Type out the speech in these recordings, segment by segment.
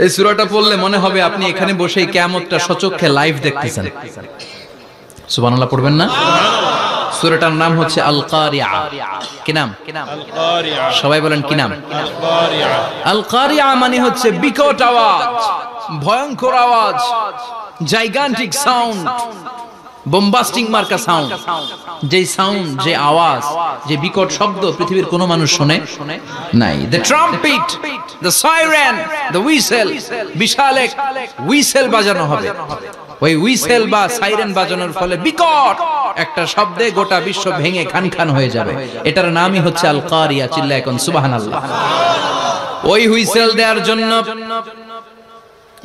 এই সূরাটা পড়লে মনে হবে আপনি এখানে বসেই কিয়ামতটা সচক্ষে লাইভ দেখতেছেন। সুবহানাল্লাহ পড়বেন না? সূরাটার নাম হচ্ছে আল কারিআ। কি নাম? আল কারিআ। সবাই বলেন কি নাম? আল কারিআ। আল কারিআ মানে হচ্ছে বিকট আওয়াজ, ভয়ঙ্কর আওয়াজ, জাইগান্টিক সাউন্ড, বোম্বাস্টিং মার্কা সাউন্ড। যে সাউন্ড, যে আওয়াজ, যে বিকট শব্দ পৃথিবীর কোনো মানুষ শুনে নাই। The trumpet, the siren, the whistle, বিশাল এক হুইসেল বাজানো হবে। ওই হুইসেল বা সাইরেন বাজানোর ফলে বিকট একটা শব্দে গোটা বিশ্ব ভেঙে খান খান হয়ে যাবে। এটার নামই হচ্ছে আল কারিআ। চিল্লায় এখন সুবহানাল্লাহ। ওই হুইসেল দেওয়ার জন্য,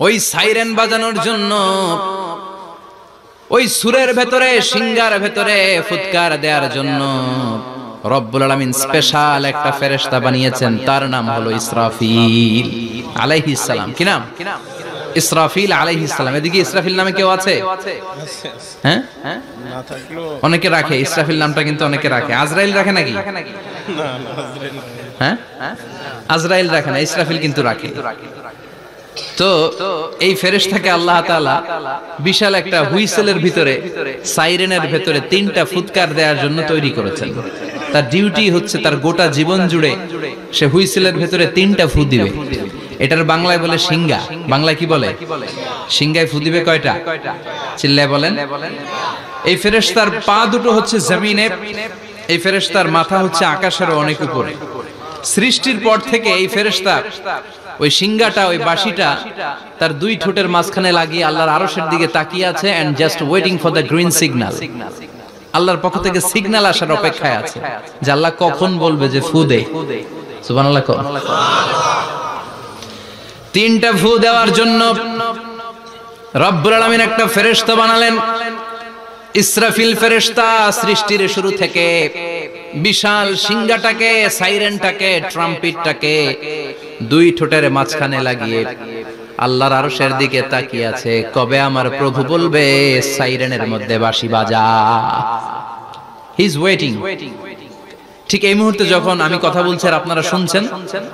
ওই সাইরেন বাজানোর জন্য, ওই সুরের ভেতরে, সিঙ্গার ভেতরে ফুৎকার দেওয়ার জন্য রব্বুল আলামিন স্পেশাল একটা ফেরেশতা বানিয়েছেন। তার নাম হলো ইসরাফিল আলাইহিস সালাম। কি নাম? ইসরাফিল আলাইহিস সালাম। এদিকে ইসরাফিল নামে কেউ আছে? হ্যাঁ, না থাকলো অনেকে রাখে ইসরাফিল নামটা, কিন্তু অনেকে রাখে। আজরাইল রাখে নাকি? না না আজরাইল না। হ্যাঁ, আজরাইল রাখে না, ইসরাফিল কিন্তু রাখে। তো এই ফেরেশতাকে আল্লাহ তাআলা বিশাল একটা হুইসেলের ভিতরে, সাইরেনের ভিতরে তিনটা ফুৎকার দেওয়ার জন্য তৈরি করেছেন। তার ডিউটি হচ্ছে তার গোটা জীবন জুড়ে সে হুইসেলের ভিতরে তিনটা ফু দিবে। এটার বাংলায় বলে সিঙ্গা। বাংলায় কি বলে? সিঙ্গায় ফু দিবে কয়টা? চিল্লায় বলেন। এই ফেরেশতার পা দুটো হচ্ছে জমিনে, এই ফেরেশতার মাথা হচ্ছে আকাশের অনেক উপরে। সৃষ্টির পর থেকে এই ফেরেশতা ওই সিঙ্গাটা, ওই বাঁশিটা তার দুই ঠোঁটের মাঝখানে লাগিয়ে আল্লাহর আরশের দিকে তাকিয়ে আছে, and just waiting for the green signal. আল্লাহর পক্ষ থেকে সিগন্যাল আসার অপেক্ষায় আছে যে আল্লাহ কখন বলবে যে ফু দে। সুবহানাল্লাহ। তিনটা ফু দেওয়ার জন্য রব্বুল আলামিন একটা ফেরেশতা বানালেন, ইসরাফিল ফেরেশতা। সৃষ্টির শুরু থেকে বিশাল সিঙ্গাটাকে, সাইরেনটাকে, ট্রাম্পেটটাকে দুই ঠোঁটের মাঝখানে লাগিয়ে আল্লাহর আরশের দিকে তাকিয়ে আছে, কবে আমার প্রভু বলবে সাইরেনের মধ্যে বাঁশি বাজা। He is waiting. ঠিক এই মুহূর্তে যখন আমি কথা বলছি আর আপনারা শুনছেন,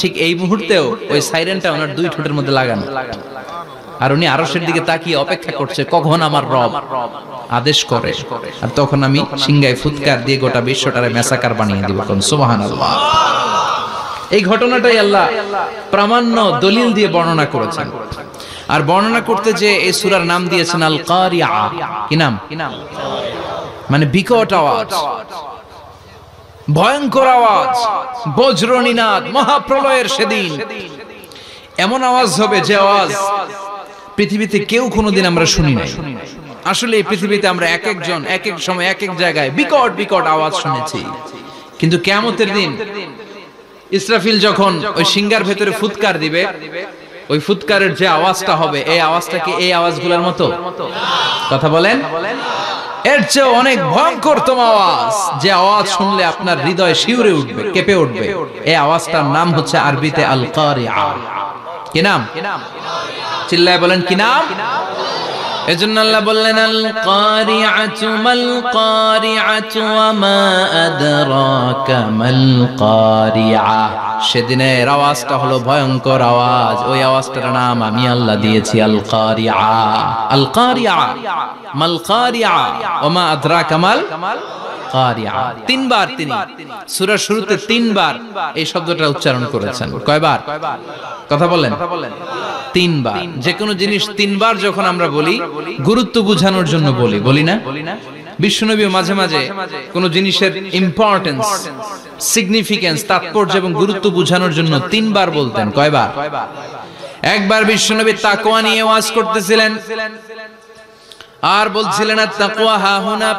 ঠিক এই মুহূর্তেও ওই সাইরেনটা ওনার দুই ঠোঁটের মধ্যে লাগানো, আর উনি আরশের দিকে তাকিয়ে অপেক্ষা করছে কখন আমার রব আদেশ করে, আর তখন আমি সিঙ্গায় ফুৎকার দিয়ে গোটা বিশ্বটারে মেসাকার বানিয়ে দিব। সুবহানাল্লাহ। এই ঘটনাটাই আল্লাহ প্রামাণ্য দলিল দিয়ে বর্ণনা করেছেন। আর বর্ণনা করতে যে এই সূরার নাম দিয়েছেন আল কারিআ। কি নাম? মানে বিকট আওয়াজ, ভয়ঙ্কর আওয়াজ, বজ্রনিনাদ, মহাপ্রলয়ের সেদিন এমন আওয়াজ হবে যে আওয়াজ পৃথিবীতে কেউ কোনোদিন আমরা শুনি নাই। আসলে এই পৃথিবীতে আমরা এক একজন এক এক সময় এক এক জায়গায় বিকট বিকট আওয়াজ শুনেছি, কিন্তু কিয়ামতের দিন ইসরাফিল যখন ওই সিঙ্গার ভেতরে ফুৎকার দিবে, ওই ফুৎকারের যে আওয়াজটা হবে, এই আওয়াজটা কি এই আওয়াজগুলোর মতো? কথা বলেন। এর চেয়ে অনেক ভয়ঙ্করতম আওয়াজ, যে আওয়াজ শুনলে আপনার হৃদয় শিউরে উঠবে, কেঁপে উঠবে। এই আওয়াজটার নাম হচ্ছে আরবিতে আল কারিআ। কি নাম? চিল্লায় বলেন কি নাম? এজন্য আল্লাহ বললেন আল কারিআতু মাল কারিআতু ওয়া মা আদরাকা মাল কারিআ। সেদিনের আওয়াজটা হলো ভয়ঙ্কর আওয়াজ। ওই আওয়াজটার নাম আমি আল্লাহ দিয়েছি আল কারিআ। আল কারিআ মাল কারিআ ওয়া মা আদরাকা মাল কারিআ। তিনবার তিনি সূরার শুরুতে তিনবার এই শব্দটা উচ্চারণ করেছেন। কয়বার? কথা বলেন। তিনবার। যে কোনো জিনিস তিনবার যখন আমরা বলি, গুরুত্ব বোঝানোর জন্য বলি, বলি না? বিশ্বনবী মাঝে মাঝে কোন জিনিসের ইম্পর্টেন্স, সিগনিফিকেন্স, তাৎপর্য এবং গুরুত্ব বোঝানোর জন্য তিনবার বলতেন। কয়বার? একবার বিশ্বনবী তাকওয়া নিয়ে ওয়াজ করতেছিলেন আর বলছিলেন আত-তাকওয়া হা হুনা,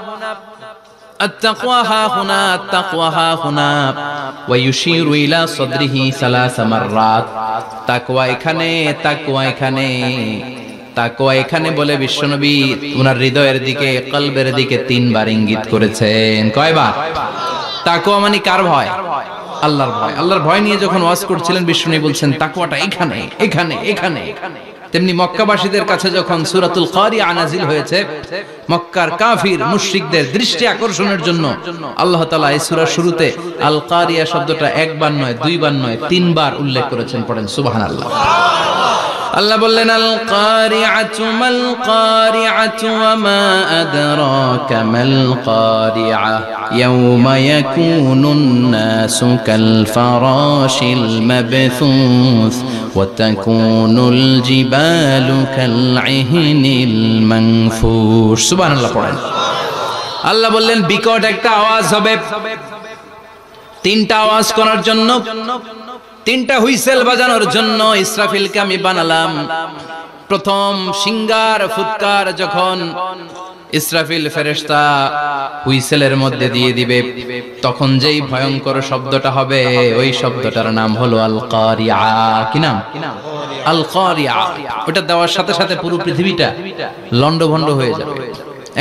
التقوى ها هنا، التقوى ها هنا، ويشير إلى صدره ثلاث مرات। তাকওয়া এখানে, তাকওয়া এখানে, তাকওয়া এখানে বলে বিশ্বনবী ওনার হৃদয়ের দিকে, কলবের দিকে তিনবার ইঙ্গিত করেছেন। কয়বার? তাকওয়া মানে কার ভয়? আল্লাহর ভয়। আল্লাহর ভয় নিয়ে যখন ওয়াজ করছিলেন বিশ্বনবী বলছেন তাকওয়াটা এখানে, এখানে, এখানে। তেমনি মক্কাবাসীদের কাছে যখন সূরাতুল কারিয়া নাজিল হয়েছে, মক্কার কাফির মুশরিকদের দৃষ্টি আকর্ষণের জন্য আল্লাহ তাআলা এই সূরার শুরুতে আল কারিয়া শব্দটা একবার নয়, দুইবার নয়, তিনবার উল্লেখ করেছেন। পড়েন সুবহানাল্লাহ। আল্লাহ বললেন আল কারিআতু মাল কারিআতু ওয়া মা আদরাকা মাল কারিআ ইয়াওমা ইয়াকুনুন নাসু কাল ফারাশিল মাবথুস ওয়া তাকুনুল জিবালু কাল ইহনিল মানফুশ। সুবহানাল্লাহ পড়েন। আল্লাহ বললেন বিকট একটা আওয়াজ হবে, তিনটা আওয়াজ করার জন্য, তিনটা হুইসেল বাজানোর জন্য ইসরাফিলকে আমি বানালাম। প্রথম সিঙ্গার ফুৎকার যখন ইসরাফিল ফেরেশতা হুইসেলের মধ্যে দিয়ে দিবে, তখন যেই ভয়ঙ্কর শব্দটা হবে ওই শব্দটার নাম হলো আল কারিয়া। কি নাম? আল কারিয়া। ওটা দেওয়ার সাথে সাথে পুরো পৃথিবীটা লন্ডভন্ড হয়ে যাবে।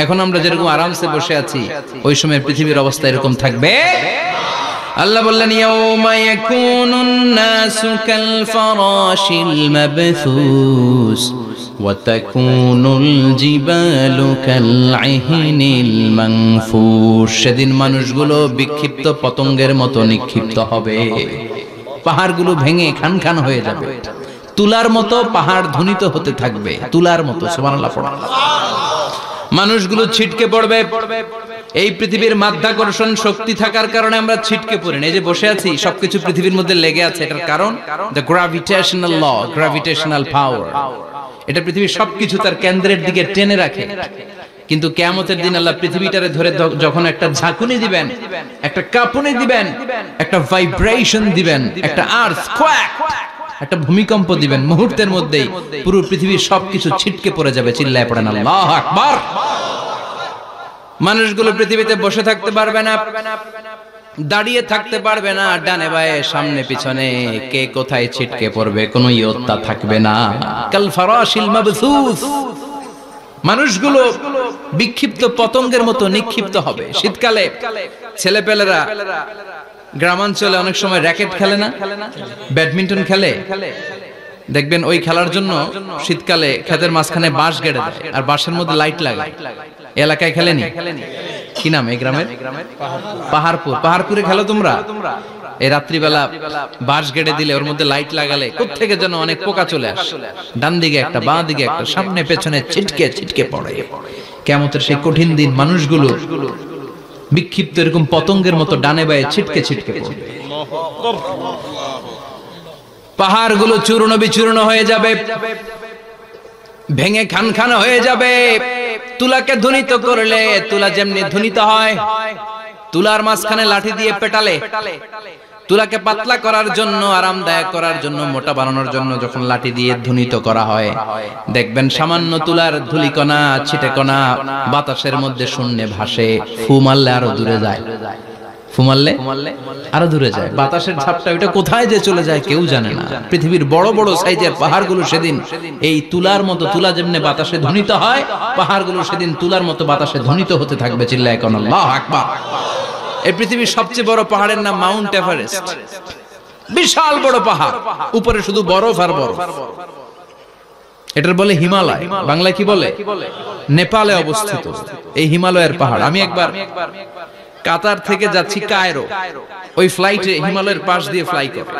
এখন আমরা যেরকম আরামসে বসে আছি, ওই সময় পৃথিবীর অবস্থা এরকম থাকবে। আল্লাহ বললেন ইয়াউমা ইয়াকুনুন নাসু কাল ফারাশিল মাবথুস ওয়া তাকুনুল জিবালু কাল ইহনিল মানফুশ। সেদিন মানুষগুলো বিক্ষিপ্ত পতঙ্গের মতো নিক্ষিপ্ত হবে, পাহাড়গুলো ভেঙে খান খান হয়ে যাবে, তুলার মতো পাহাড় ধ্বনিত হতে থাকবে, তুলার মতো। সুবহানাল্লাহ পড়া। মানুষগুলো ছিটকে পড়বে। এই পৃথিবীর মাধ্যাকর্ষণ শক্তি থাকার কারণে আমরা ছিটকে পড়ি না। এই যে বসে আছি, সবকিছু পৃথিবীর মধ্যে লেগে আছে। এটার কারণ দ্য গ্র্যাভিটেশনাল ল, গ্র্যাভিটেশনাল পাওয়ার। এটা পৃথিবীর সবকিছু তার কেন্দ্রের দিকে টেনে রাখে। কিন্তু কিয়ামতের দিন আল্লাহ পৃথিবীটারে ধরে যখন একটা ঝাঁকুনি দিবেন, একটা কাঁপুনি দিবেন, একটা ভাইব্রেশন দিবেন, একটা আর্থকোয়েক, একটা ভূমিকম্প দিবেন, মুহূর্তের মধ্যেই পুরো পৃথিবীর সবকিছু ছিটকে পড়ে যাবে। চিল্লায় পড়েন আল্লাহু আকবার। মানুষগুলো পৃথিবীতে বসে থাকতে পারবে না, দাঁড়িয়ে থাকতে পারবে না, ডানে বায়ে সামনে পিছনে কে কোথায় ছিটকে পড়বে কোনো ইয়ত্তা থাকবে না। কাল ফারাশিল মাবথুস। মানুষগুলো বিক্ষিপ্ত পতঙ্গের মতো নিক্ষিপ্ত হবে। শীতকালে ছেলেপেলেরা গ্রামাঞ্চলে অনেক সময় র্যাকেট খেলে না, ব্যাডমিন্টন খেলে, দেখবেন ওই খেলার জন্য শীতকালে ক্ষেতের মাঝখানে বাঁশ গেড়ে দেয় আর বাঁশের মধ্যে লাইট লাগায়। এলাকায় খেলেনি? কি নাম এই গ্রামের? পাহাড়পুর। পাহাড়পুরে খেলো তোমরা? এই রাত্রিবেলা বাঁশ গেড়ে দিলে ওর মধ্যে লাইট লাগালে কোত্থেকে যেন অনেক পোকা চলে আসে, ডান দিকে একটা, বাঁ দিকে একটা, সামনে পেছনে ছিটকে ছিটকে পড়ে। কিয়ামতের সেই কঠিন দিন মানুষগুলো বিক্ষিপ্ত এরকম পতঙ্গের মতো ডানে বায়ে ছিটকে ছিটকে পড়বে। পাহাড়গুলো চূর্ণ বিচূর্ণ হয়ে যাবে, ভেঙে খান খান হয়ে যাবে। তুলাকে ধ্বনিত করলে তুলা যেমনি ধ্বনিত হয়, তুলার মাঝখানে লাঠি দিয়ে পেটালে, তুলাকে পাতলা করার জন্য, আরামদায়ক করার জন্য, মোটা বানানোর জন্য যখন লাঠি দিয়ে ধ্বনিত করা হয়, দেখবেন সামান্য তুলার ধুলিকণা, ছিটেকণা বাতাসের মধ্যে শূন্যে ভাসে। ফু মারলে আরো দূরে যায়, ফু মারলে আরো দূরে যায়। বাতাসের ঝাপটা ওইটা কোথায় যে চলে যায় কেউ জানে না। পৃথিবীর বড় বড় সাইজের পাহাড়গুলো সেদিন এই তুলার মতো, তুলা যেমনি বাতাসে ধ্বনিত হয়, পাহাড়গুলো সেদিন তুলার মতো বাতাসে ধ্বনিত হতে থাকবে। চিল্লায় কোন আল্লাহু আকবার। এই পৃথিবীর সবচেয়ে বড় পাহাড়ের নাম মাউন্ট এভারেস্ট। বিশাল বড় পাহাড়, উপরে শুধু বরফ আর বরফ। এটার বলে হিমালয়। বাংলায় কি বলে? নেপালে অবস্থিত এই হিমালয়ের পাহাড়। আমি একবার কাতার থেকে যাচ্ছি কায়রো, ওই ফ্লাইটে হিমালয়ের পাশ দিয়ে ফ্লাই করে,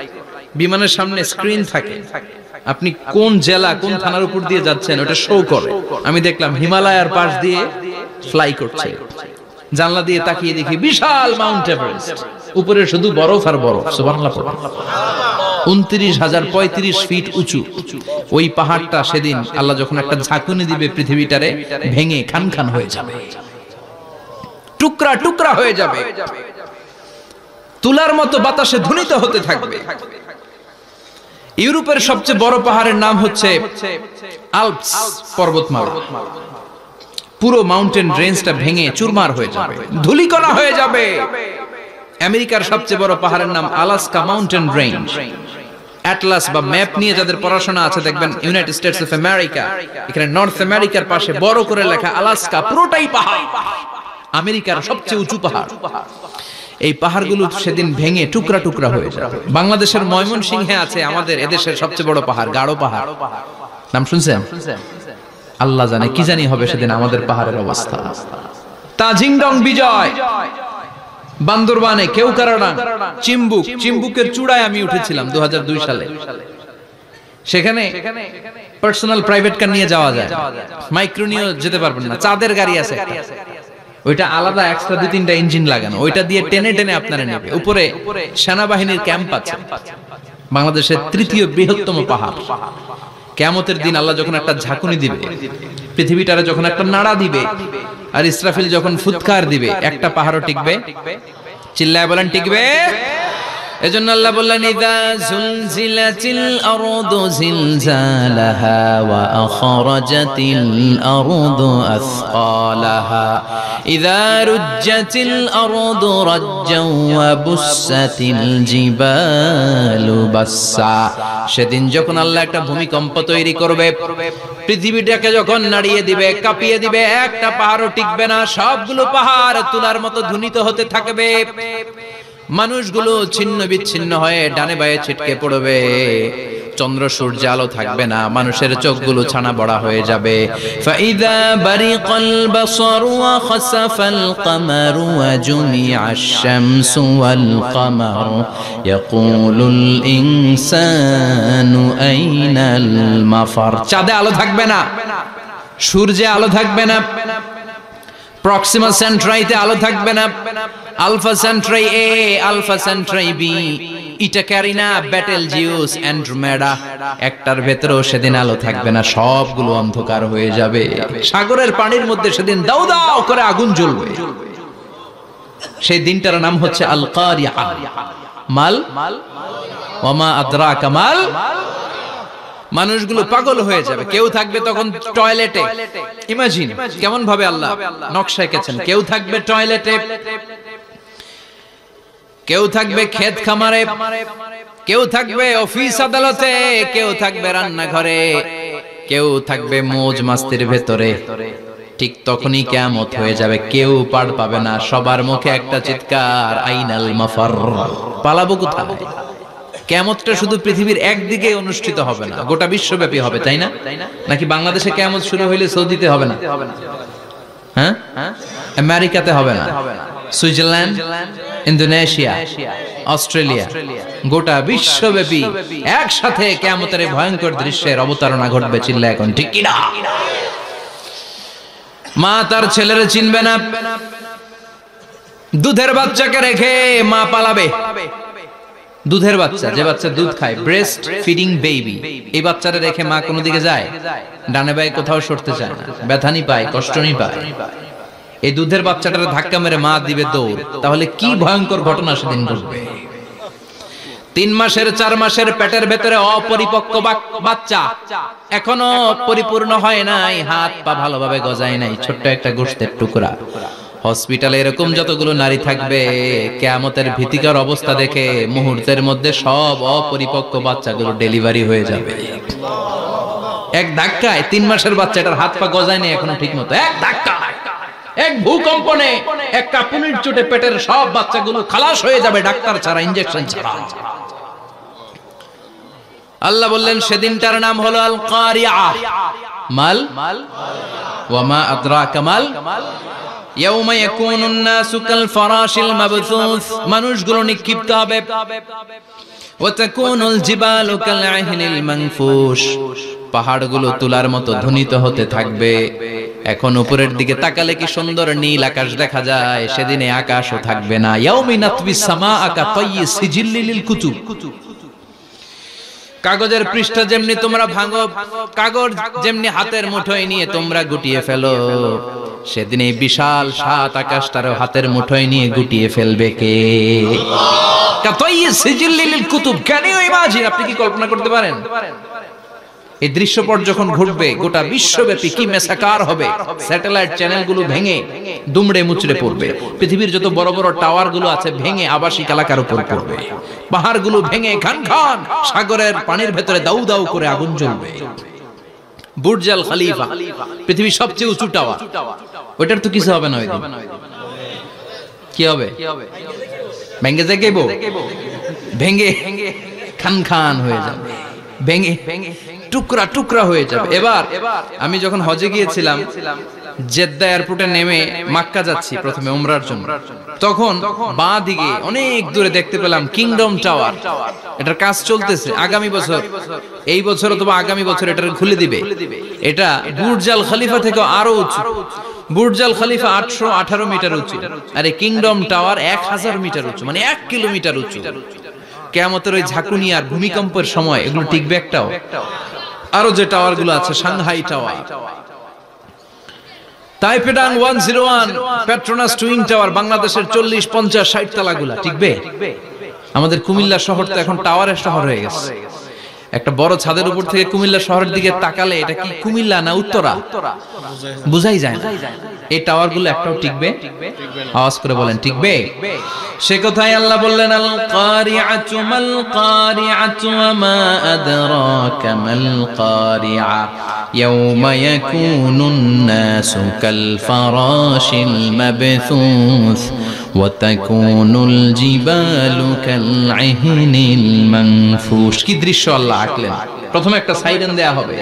বিমানের সামনে স্ক্রিন থাকে, আপনি কোন জেলা কোন থানার উপর দিয়ে যাচ্ছেন ওটা শো করে। আমি দেখলাম হিমালয়ের পাশ দিয়ে ফ্লাই করছে। জানলা দিয়ে তাকিয়ে দেখি বিশাল মাউন্ট এভারেস্ট, উপরে শুধু বরফ আর বরফ। সুবহানাল্লাহ। 29,035 ফিট উঁচু ওই পাহাড়টা সেদিন আল্লাহ যখন একটা ঝাঁকুনি দিবে, পৃথিবীটারে ভেঙে খান খান হয়ে যাবে, টুকরা টুকরা হয়ে যাবে, তুলার মতো বাতাসে ধ্বনিত হতে থাকবে। ইউরোপের সবচেয়ে বড় পাহাড়ের নাম হচ্ছে আল্পস পর্বতমালা। পুরো মাউন্টেন রেঞ্জটা ভেঙে চুরমার হয়ে যাবে, ধূলিকণা হয়ে যাবে। আমেরিকার সবচেয়ে বড় পাহাড়ের নাম আলাস্কা মাউন্টেন রেঞ্জ। অ্যাটলাস বা ম্যাপ নিয়ে যাদের পড়াশোনা আছে দেখবেন ইউনাইটেড স্টেটস অফ আমেরিকা, এখানে নর্থ আমেরিকার পাশে বড় করে লেখা আলাস্কা, পুরোটাই পাহাড়, আমেরিকার সবচেয়ে উঁচু পাহাড়। এই পাহাড়গুলো সেদিন ভেঙে টুকরা টুকরা হয়ে যাবে। বাংলাদেশের ময়মনসিংহে আছে আমাদের এদেশের সবচেয়ে বড় পাহাড়, গাঢ় পাহাড়। নাম শুনছেন? আল্লাহ জানে কি জানি হবে সেদিন আমাদের পাহাড়ের অবস্থা। তাজিংডং বিজয়, বান্দরবানে কেওক্রাডাং, চিম্বুকের চূড়ায় আমি উঠেছিলাম 2002 সালে। সেখানে পার্সোনাল প্রাইভেট কার নিয়ে যাওয়া যায়, মাইক্রো নিয়ে যেতে পারবেন না। চাঁদের গাড়ি আছে একটা, ওইটা আলাদা এক্সট্রা 2-3টা ইঞ্জিন লাগানো, ওইটা দিয়ে টেনে টেনে আপনারা নেবে। উপরে সেনাবাহিনীর ক্যাম্প আছে, বাংলাদেশের 3য় বৃহত্তম পাহাড়। কিয়ামতের দিন আল্লাহ যখন একটা ঝাঁকুনি দিবে, পৃথিবীটারে যখন একটা নাড়া দিবে, আর ইসরাফিল যখন ফুৎকার দিবে, একটা পাহাড়ও টিকবে? চিল্লায় বলেন টিকবে? এজন্য আল্লাহ বললেন ইযা যুলজিলাতিল আরদু জিলজালাহা ওয়া আখরাজাতিল আরদু আসকালাহা ইযা রুজ্জাতিল আরদু রাজ্জাও ওয়া বুসাতিল জিবালু বাসসা। সেদিন যখন আল্লাহ একটা ভূমিকম্প তৈরি করবে, পৃথিবীটাকে যখন নাড়িয়ে দিবে, কাঁপিয়ে দিবে, একটা পাহাড়ও টিকবে না, সবগুলো পাহাড় তুলার মতো ধ্বনিত হতে থাকবে। মানুষগুলো ছিন্ন বিচ্ছিন্ন হয়ে ডানে বায়ে ছিটকে পড়বে, চন্দ্র সূর্য আলো থাকবে না, মানুষের চোখগুলো ছানা বড়া হয়ে যাবে। ফাইদা বারিকাল বাসারু ওয়া খাসাফাল কামারু ওয়া জুমিআশ শামসু ওয়াল কামারু ইয়াকুলুল ইনসানু আইনাল মাফার। চাঁদে আলো থাকবে না, সূর্যে আলো থাকবে না, প্রক্সিমা সেন্ট্রাইতে আলো থাকবে না, আলফা সেন্ট্রাই এ, আলফা সেন্ট্রাই বি, ইটা ক্যারিনা, ব্যাটেল জিউস, অ্যান্ড্রোমেডা, একটার ভেতরেও সেদিন আলো থাকবে না, সবগুলো অন্ধকার হয়ে যাবে। সাগরের পানির মধ্যে সেদিন দাউ দাউ করে আগুন জ্বলবে। সেই দিনটার নাম হচ্ছে আল কারিআ। মাল ওয়া মা আদরাকা মাল। মানুষগুলো পাগল হয়ে যাবে। কেউ থাকবে তখন টয়লেটে, ইমাজিন কেমন ভাবে আল্লাহ নকশা এঁকেছেন। কেউ থাকবে টয়লেটে, কেউ থাকবে ক্ষেত খামারে, কেউ থাকবে অফিস আদালতে, কেউ থাকবে রান্নাঘরে, কেউ থাকবে মৌজ মাস্তির ভেতরে। ঠিক তখনই কিয়ামত হয়ে যাবে, কেউ পার পাবে না, সবার মুখে একটা চিৎকার, আইনাল মাফার। পালাবো কোথায়? কিয়ামতটা শুধু পৃথিবীর একদিকে অনুষ্ঠিত হবে না, গোটা বিশ্বব্যাপী হবে, তাই না? নাকি বাংলাদেশে কিয়ামত শুরু হইলে সৌদিতে হবে না? হ্যাঁ, আমেরিকাতে হবে না, সুইজারল্যান্ড, ইন্দোনেশিয়া, অস্ট্রেলিয়া, গোটা বিশ্বব্যাপী একসাথে কিয়ামতের ভয়ঙ্কর দৃশ্যের অবতারণা ঘটবে। চিল্লা এখন ঠিক কিনা? মা তার ছেলেরে চিনবে না, দুধের বাচ্চাকে রেখে মা পালাবে। দুধের বাচ্চা, যে বাচ্চা দুধ খায়, ব্রেস্ট ফিডিং বেবি, এই বাচ্চারা রেখে মা কোনো দিকে যায়? ডানে বায়ে কোথাও সরতে চায় না, ব্যথানি পায়, কষ্টনি পায়। এই দুধের বাচ্চাটার ধাক্কা মেরে মা দিবে দৌড়। তাহলে কি ভয়ঙ্কর ঘটনা সেদিন ঘটবে। 3 মাসের 4 মাসের পেটের ভেতরে অপরিপক্ক বাচ্চা, এখনো পরিপূর্ণ হয় নাই, হাত পা ভালোভাবে গজায় নাই, ছোট্ট একটা গোশতের টুকরা। হসপিটালে এরকম যতগুলো নারী থাকবে, কিয়ামতের ভীতিকর অবস্থা দেখে মুহূর্তের মধ্যে সব অপরিপক্ক বাচ্চাগুলো ডেলিভারি হয়ে যাবে। এক ধাক্কায় 3 মাসের বাচ্চাটার হাত পা গজায় নেই এখনো ঠিক মতো, এক ধাক্কায়, এক ভূকম্পনে, এক কাঁপুনির চোটে পেটের সব বাচ্চাগুলো খালাস হয়ে যাবে, ডাক্তার ছাড়া, ইনজেকশন ছাড়া। আল্লাহ বললেন সেদিনটার নাম হলো আল কারিআ। মাল ওয়া মা আদরাকা মাল। ইয়াউমা ইয়াকুনুন নাসু কাল ফারাশিল মাবথুস, মানুষগুলো নিক্ষিপ্ত হবে। ওয়া তাকুনুল জিবালু কাল আহিনিল মানফুশ, পাহাড়গুলো তুলার মতো ধ্বনিত হতে থাকবে। এখন উপরের দিকে তাকালে কি সুন্দর নীল আকাশ দেখা যায়, সেদিনে আকাশও থাকবে না। ইয়াউমি নাতবিস সামাআ কা তায়্যি সিজিল্লিল কুতুব, কাগজের পৃষ্ঠা যেমনি তোমরা ভাঙো, কাগজ যেমনি হাতের মুঠোয় নিয়ে তোমরা গুটিয়ে ফেলো, সেদিন এই বিশাল 7 আকাশটারও হাতের মুঠোয় নিয়ে গুটিয়ে ফেলবে কে? কুতুব। Can you imagine? আপনি কি কল্পনা করতে পারেন এই দৃশ্যপট যখন ঘটবে গোটা বিশ্বব্যাপী কি মেসাকার হবে? স্যাটেলাইট চ্যানেলগুলো ভেঙে দুমড়ে মুচড়ে পড়বে, পৃথিবীর যত বড় বড় টাওয়ার গুলো আছে ভেঙে আবাসিক এলাকার উপর পড়বে, পাহাড়গুলো ভেঙে খান খান সাগরের পানির ভেতরে দাউ দাউ করে আগুন জ্বলবে। বুর্জ আল খলিফা, পৃথিবীর সবচেয়ে উঁচু টাওয়ার, ওইটার তো কিছু হবে না। ওই দিন কি হবে? ভেঙে যাইবো, ভেঙে খান খান হয়ে যাবে। ভেঙে টুকরা টুকরা হয়ে যাবে। এবার আমি যখন হজে গিয়েছিলাম, জেদ্দা এয়ারপোর্টে নেমে মক্কা যাচ্ছি প্রথমে উমরার জন্য, তখন বাঁ দিকে অনেক দূরে দেখতে পেলাম কিংডম টাওয়ার। এটার কাজ চলতেছে, আগামী বছর, এই বছর অথবা আগামী বছর এটা খুলে দিবে। এটা বুর্জ আল খলিফা থেকে আরো উঁচু। বুর্জ আল খলিফা 818 মিটার উঁচু, আর এই কিংডম টাওয়ার 1000 মিটার উঁচু, মানে 1 কিলোমিটার উঁচু। কিয়ামতের ওই ঝাঁকুনি আর ভূমিকম্পের সময় এগুলো টিকবে একটাও? আরো যে টাওয়ার গুলো আছে, সাংহাই টাওয়ার, তাইপেডাং 101, পেট্রোনাস টুইন টাওয়ার, বাংলাদেশের 40, 50, 60 তালাগুলা টিকবে? আমাদের কুমিল্লা শহর তো এখন টাওয়ারের শহর হয়ে গেছে। একটা বড় ছাদের উপর থেকে কুমিল্লা শহরের দিকে তাকালে এটা কি কুমিল্লা না উত্তরা বুঝাই যায় না। এই টাওয়ার গুলো একটাও টিকবে? আওয়াজ করে বলেন টিকবে? সে কথাই আল্লাহ বললেন, আল কারিআতু মাল কারিআতু ওয়া মা আদরাকা মাল কারিআ ইয়াওমা ইয়াকুনুন নাসু কাল ফারাশিল মাবথুস ওয়া তাকুনুল জিবালু কাল ইহনিল মানফুশ। কি দৃশ্য আল্লাহ আঁকলেন! প্রথমে একটা সাইরেন দেয়া হবে,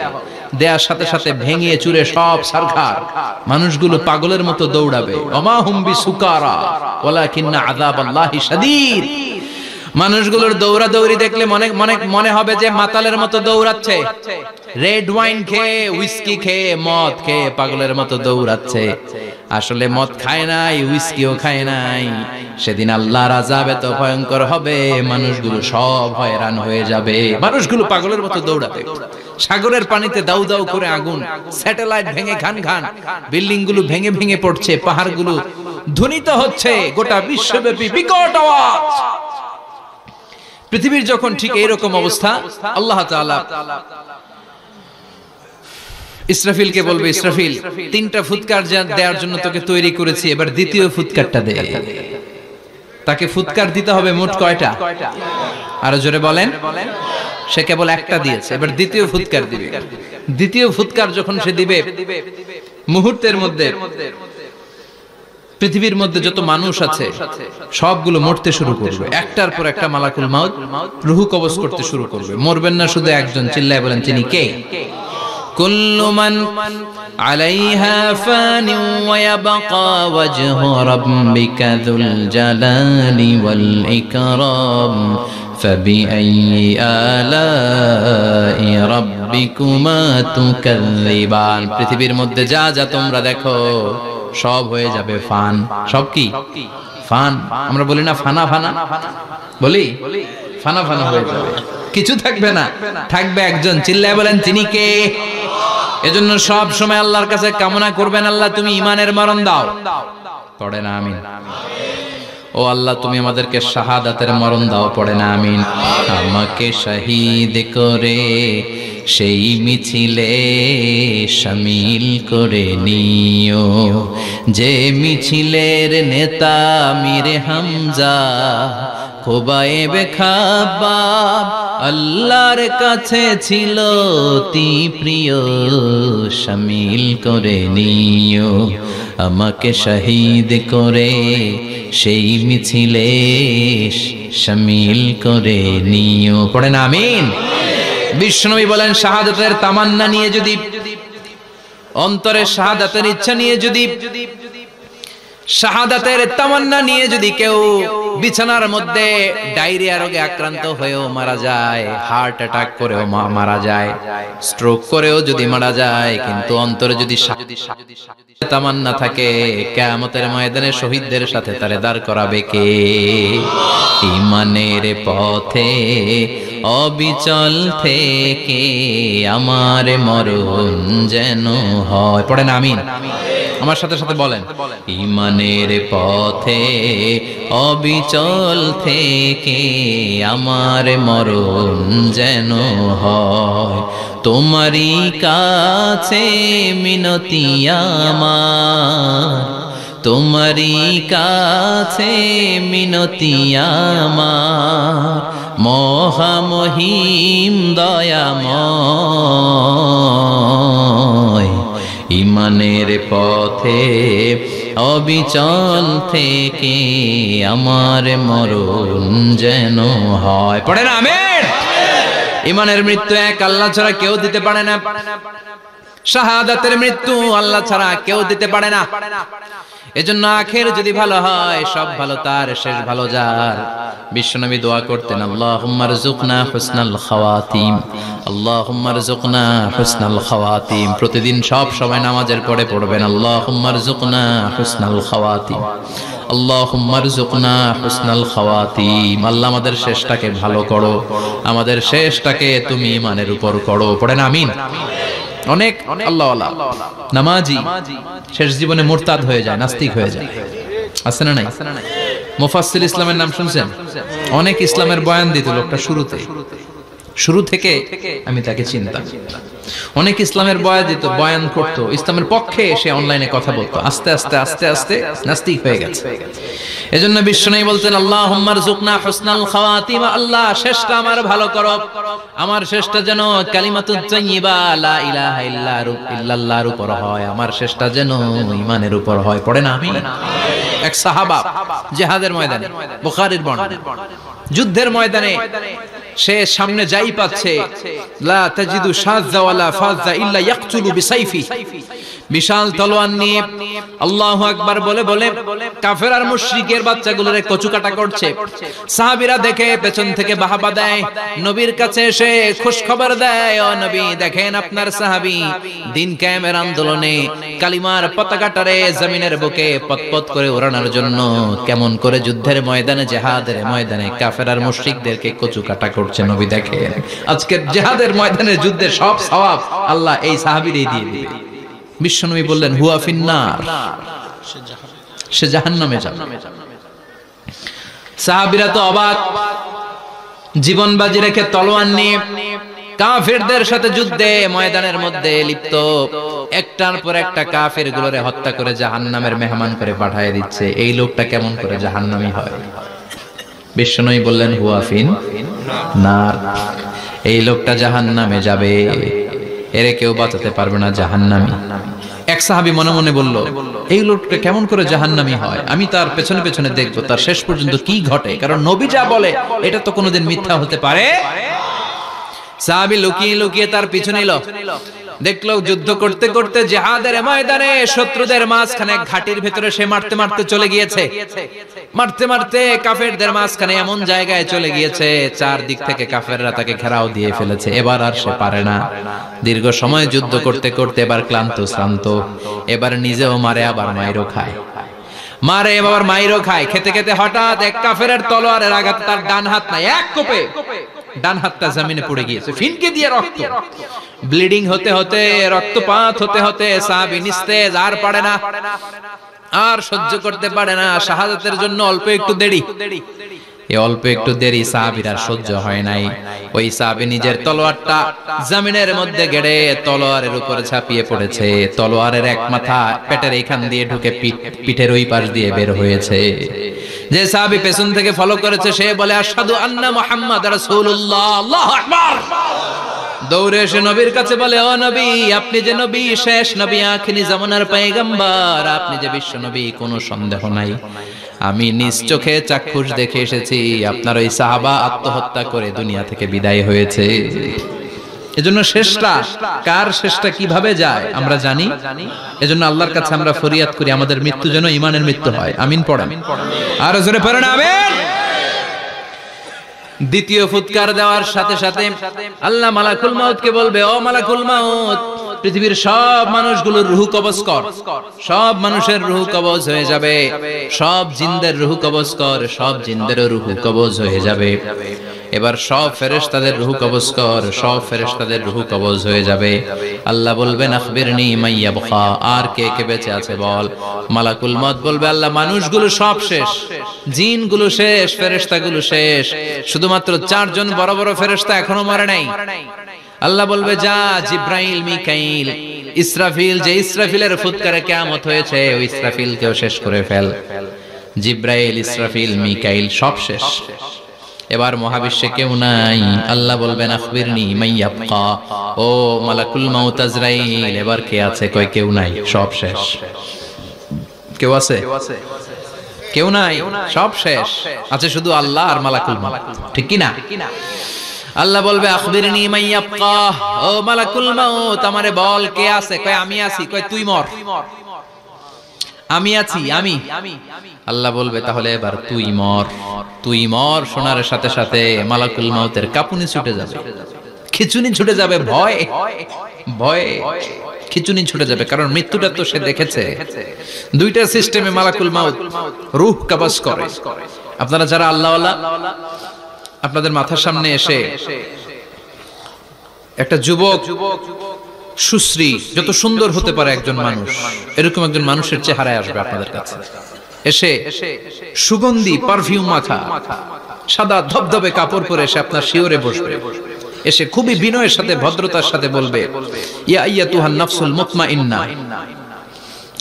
দেয়ার সাথে সাথে ভেঙে চুরে সব সারখার, মানুষগুলো পাগলের মতো দৌড়াবে। ওমা হুম বিসুকারা ওয়ালাকিন্না আযাবাল্লাহি শাদীদ। মানুষগুলোর দৌড়াদৌড়ি দেখলে মনে হবে যে মাতালের মতো দৌড়াচ্ছে, রেড ওয়াইন খেয়ে, হুইস্কি খেয়ে, মদ খেয়ে পাগলের মতো দৌড়াচ্ছে। আসলে মদ খায় নাই, হুইস্কিও খায় নাই। সেদিন আল্লাহর আযাব এত ভয়ঙ্কর হবে, মানুষগুলো সব হয়রান হয়ে যাবে। মানুষগুলো পাগলের মতো দৌড়াবে। সাগরের পানিতে দাউ দাউ করে আগুন, স্যাটেলাইট ভেঙে খান খান, বিল্ডিং গুলো ভেঙে ভেঙে পড়ছে, পাহাড়গুলো ধ্বনিত হচ্ছে, গোটা বিশ্বব্যাপী বিকট আওয়াজ। পৃথিবীর যখন ঠিক এইরকম অবস্থা, আল্লাহ তাআলা ইসরাফিলকে বলবে, ইসরাফিল 3টা ফুৎকার দেওয়ার জন্য তোকে তৈরি করেছি, এবার দ্বিতীয় ফুৎকারটা দে। তাকে ফুৎকার দিতে হবে মোট কয়টা? আরো জোরে বলেন। সে কেবল একটা দিয়েছে, এবার দ্বিতীয় ফুৎকার দিবে। দ্বিতীয় ফুৎকার যখন সে দিবে, মুহূর্তের মধ্যে পৃথিবীর মধ্যে যত মানুষ আছে সবগুলো মরতে শুরু করবে। একটার পর একটা মালাকুল মাউত রূহ কবজ করতে শুরু করবে। মরবেন না শুধু একজন, চিল্লায় বলেন তিনি কে? কুল্লু মান আলাইহা ফানি ওয়া ইয়াবকা ওয়াজহু রাব্বিকা যুল জালালি ওয়াল ইকরাম ফাবিআইয়ি আলাই রাব্বিকুমা তুকাযযিবান। পৃথিবীর মধ্যে যা যা তোমরা দেখো সব হয়ে যাবে ফান। সব কি? ফান। আমরা বলি না ফানা ফানা, বলি ফানা ফানা হয়ে যাবে, কিছু থাকবে না, থাকবে একজন। চিল্লায় বলেন তিনি কে? এজন্য সব সময় আল্লাহর কাছে কামনা করবেন, আল্লাহ তুমি ঈমানের মরণ দাও। পড়ে না আমিন? ও আল্লাহ তুমি আমাদেরকে শাহাদাতের মরণ দাও। পড়ে না আমিন? আমাকে শহীদ করে সেই মিছিলে শামিল করে নিও, যে মিছিলের নেতা মীরে হামজা খোবায়েবে খাব্বাব আল্লাহর কাছে ছিল অতি প্রিয়। শামিল করে নিও, আমাকে শহীদ করে সেই মিছিলে শামিল করে নিও। পড়েন আমিন? বিশ্বনবী বলেন, শাহাদাতের তামান্না নিয়ে যদি, অন্তরে শাহাদাতের ইচ্ছা নিয়ে যদি, শাহাদাতের তামান্না নিয়ে যদি কেউ বিছানার মধ্যে ডায়রিয়া রোগে আক্রান্ত হয়েও মারা যায়, হার্ট অ্যাটাক করেও মারা যায়, স্ট্রোক করেও যদি মারা যায়, কিন্তু অন্তরে যদি তামান্না থাকে, কিয়ামতের ময়দানে শহীদদের সাথে তারে দাঁড় করাবে কে? ঈমানের পথে অবিচল থেকে আমার মরণ যেন হয়। পড়েন আমিন? আমার সাথে সাথে বলেন, ঈমানের পথে অবিচল থেকে আমার মরণ যেন হয়। তোমারই কাছে মিনতি আমার, তোমারই কাছে মিনতি আমার, মহামহিম দয়াময়। ঈমানের পথে অবিচল থেকে আমার মরণ যেন হয়। পড়েন আমিন? ইমানের মৃত্যু এক আল্লাহ ছাড়া কেউ দিতে পারে না, শাহাদাতের মৃত্যু আল্লাহ ছাড়া কেউ দিতে পারে না। এজন্য আখের যদি ভালো হয় সব ভালো তার, শেষ ভালো যার। বিশ্বনবী দোয়া করতেন, আল্লাহুম্মা রযুকনা হুসনাল খাওয়াতিম, আল্লাহুম্মা রযুকনা হুসনাল খাওয়াতিম। প্রতিদিন সব সময় নামাজের পরে পড়বেন, আল্লাহুম্মা রযুকনা হুসনাল খাওয়াতিম, আল্লাহুম্মা রযুকনা হুসনাল খাওয়াতিম। আল্লাহ আমাদের শেষটাকে ভালো করো, আমাদের শেষটাকে তুমি ঈমানের উপর করো। পড়েন আমিন। অনেক আল্লাহওয়ালা নামাজি শেষ জীবনে মুরতাদ হয়ে যায়, নাস্তিক হয়ে যায়, আছে না নাই? মুফাসসির ইসলামের নাম শুনছেন? অনেক ইসলামের বয়ান দিত লোকটা শুরু থেকে আমি তাকে চিনতাম। অনেক ইসলামের বয়ান করতো, ইসলামের পক্ষে সে অনলাইনে কথা বলতো। আস্তে আস্তে আস্তে আস্তে নাস্তিক হয়ে গেছে। এজন্য বিশ্বনবী বলতেন, আল্লাহুম্মা রযুকনা হুসনাল খাওয়াতিম, আল্লাহ শেষটা আমার ভালো করো, আমার শেষটা যেন কালিমাতুত তাইয়্যিবা লা ইলাহা ইল্লাল্লাহর উপর হয়, আমার শেষটা যেন ঈমানের উপর হয়। পড়েন আমিন। এক সাহাবা জিহাদের ময়দানে, বুখারীর বর্ণনা, যুদ্ধের ময়দানে সে সামনে যাই পাচ্ছে, লা তাজিদু শাযযা ওয়ালা ফাযযা ইল্লা ইয়াকতুলু বিসাইফি, বিশাল তলোয়ার নিয়ে আল্লাহু আকবার বলে বলে কাফের আর মুশরিকের বাচ্চাগুলোরে কচুকাটা করছে। সাহাবীরা দেখে পেছন থেকে বাহাবা দেয়, নবীর কাছে এসে খুশ খবর দেয়, ও নবী দেখেন আপনার সাহাবী দিন কায়েমের আন্দোলনে কালিমার পতাকাটারে জমিনের বুকে পতপত করে ওড়ানোর জন্য কেমন করে যুদ্ধের ময়দানে, জিহাদের ময়দানে কাফের আর মুশরিকদেরকে কচুকাটা করছে। নবী দেখেন আজকের জিহাদের ময়দানে যুদ্ধের সব সওয়াব আল্লাহ এই সাহাবীরই দিয়ে দিবে। বিশ্বনবী বললেন, হুয়া ফিন্নার, সে জাহান্নামে যাবে। সাহাবীরা তো অবাক, জীবন বাজি রেখে তলোয়ার নিয়ে কাফেরদের সাথে যুদ্ধে ময়দানের মধ্যে লিপ্ত, একটার পর একটা কাফের গুলোরে হত্যা করে জাহান্নামের মেহমান করে পাঠিয়ে দিচ্ছে। এই লোকটা কেমন করে জাহান্নামী হয়? বিশ্বনবী বললেন, হুয়া ফিন্নার, এই লোকটা জাহান্নামে যাবে, এরে কেউ বাঁচাতে পারবে না, জাহান্নামী। এক সাহাবী মনে মনে বলল, এই লোকটা কেমন করে জাহান্নামী হয়? আমি তার পেছনে পেছনে দেখবো তার শেষ পর্যন্ত কি ঘটে, কারণ নবী যা বলে এটা তো কোনোদিন মিথ্যা হতে পারে। সাহাবী লুকিয়ে লুকিয়ে তার পিছনে এলো, দেখলো যুদ্ধ করতে করতে জিহাদের ময়দানে শত্রুদের মাঝখানে ঘাটির ভেতরে সে মারতে মারতে চলে গিয়েছে, মারতে মারতে কাফেরদের মাঝখানে এমন জায়গায় চলে গিয়েছে চারদিক থেকে কাফেররা তাকে ঘেরাও দিয়ে ফেলেছে। এবার আর সে পারে না, দীর্ঘ সময় যুদ্ধ করতে করতে এবার ক্লান্ত শ্রান্ত, এবার নিজেও মারে আবার মাইরও খায়, মারে এবার মাইরও খায়। খেতে খেতে হঠাৎ এক কাফেরের তলোয়ারের আঘাতে তার ডান হাত নাই, এক কোপে ডান হাতটা জমিনে পড়ে গিয়েছে, ফিনকে দিয়ে রক্ত, ব্লিডিং হতে হতে, রক্তপাত হতে হতে সাহাবী নিস্তেজ, আর পারে না, আর সহ্য করতে পারে না। শাহাদাতের জন্য অল্প একটু দেরি, এই অল্প একটু দেরি সাহাবীর আর সহ্য হয় নাই। ওই সাহাবী নিজের তলোয়ারটা জমিনের মধ্যে গেড়ে তলোয়ারের উপরে ঝাঁপিয়ে পড়েছে। তলোয়ারের এক মাথা পেটের এইখান দিয়ে ঢুকে পিঠের ওই পাশ দিয়ে বের হয়েছে। যে সাহাবী পেছন থেকে ফলো করেছে সে বলে, আশহাদু আন্না মুহাম্মাদ রাসূলুল্লাহ, আল্লাহু আকবার। দৌড়ে এসে নবীর কাছে বলে, ও নবী, আপনি যে নবী, শেষ নবী, আখিরি জামানার পয়গম্বর, আপনি যে বিশ্ব নবী, কোনো সন্দেহ নাই। আমি নিজ চোখে চাক্ষুষ দেখে এসেছি আপনার ওই সাহাবা আত্মহত্যা করে দুনিয়া থেকে বিদায় হয়েছে। এজন্য শেষটা কার, শেষটা কিভাবে যায় আমরা জানি। এজন্য আল্লাহর কাছে আমরা ফরিয়াদ করি আমাদের মৃত্যু যেন ঈমানের মৃত্যু হয়। আমিন পড়েন, আর জোরে পড়েন আমিন। দ্বিতীয় ফুৎকার দেওয়ার সাথে সাথে আল্লাহ মালাকুল মাউতকে বলবে, ও মালাকুল মাউত, পৃথিবীর সব মানুষগুলোর রূহ কবজ কর। সব মানুষের রূহ কবজ হয়ে যাবে, সব জিনদের রূহ কবজ কর, সব জিনদেরও রূহ কবজ হয়ে যাবে। এবার সব ফেরেশতাদের রূহ কবজ কর, সব ফেরেশতাদের রূহ কবজ হয়ে যাবে। আল্লাহ বলবেন, আখবিরনি মাইয়াবকা, আর কে কে বেঁচে আছে বল। মালাকুল মউত বলবে, আল্লাহ মানুষগুলো সব শেষ, জিনগুলো শেষ, ফেরেশতাগুলো শেষ, শুধুমাত্র 4 জন বড় বড় ফেরেশতা এখনো মরে নাই। আল্লাহ বলবে, যা জিব্রাইল, মিকাইল, ইসরাফিল, যে ইসরাফিলের ফুৎকারে কিয়ামত হয়েছে ওই ইসরাফিলকেও শেষ করে ফেল। জিব্রাইল, ইসরাফিল, মিকাইল সব শেষ। এবার মহাবিশ্বে কেউ নাই। আল্লাহ বলবেন, আখবিরনি মাইয়াবকা, ও মালাকুল মাউত আজরাইল, এবার কে আছে? কই কেউ নাই, সব শেষ। কেউ আছে? কেউ নাই, সব শেষ। আছে শুধু আল্লাহ আর মালাকুল মাউত, ঠিক কি না? আল্লাহ বলবে আখবিরনি মান ইয়াবকা, ও মালাকুল মাউত আমারে বল কে আছে? কয় আমি আছি। কয় তুই মর। আমি আছি, আমি। আল্লাহ বলবে তাহলে এবার তুই মর। তুই মর শোনার সাথে সাথে মালাকুল মাউতের কাঁপুনি ছুটে যাবে, খিচুনি ছুটে যাবে, ভয় ভয়ে খিচুনি ছুটে যাবে, কারণ মৃত্যুটা তো সে দেখেছে। দুইটা সিস্টেমে মালাকুল মাউত রূহ কবজ করে। আপনারা যারা আল্লাহওয়ালা, আপনাদের মাথার সামনে এসে একটা যুবক সুশ্রী, যত সুন্দর হতে পারে একজন মানুষ, এরকম একজন মানুষের চেহারায় আসবে আপনাদের কাছে, এসে সুগন্ধি পারফিউম মাখা সাদা ধবধবে কাপড় পরে এসে আপনার শিওরে বসবে, এসে খুবই বিনয়ের সাথে ভদ্রতার সাথে বলবে, ইয়া আইয়াতুহান নাফসুল মুতমাইন্না,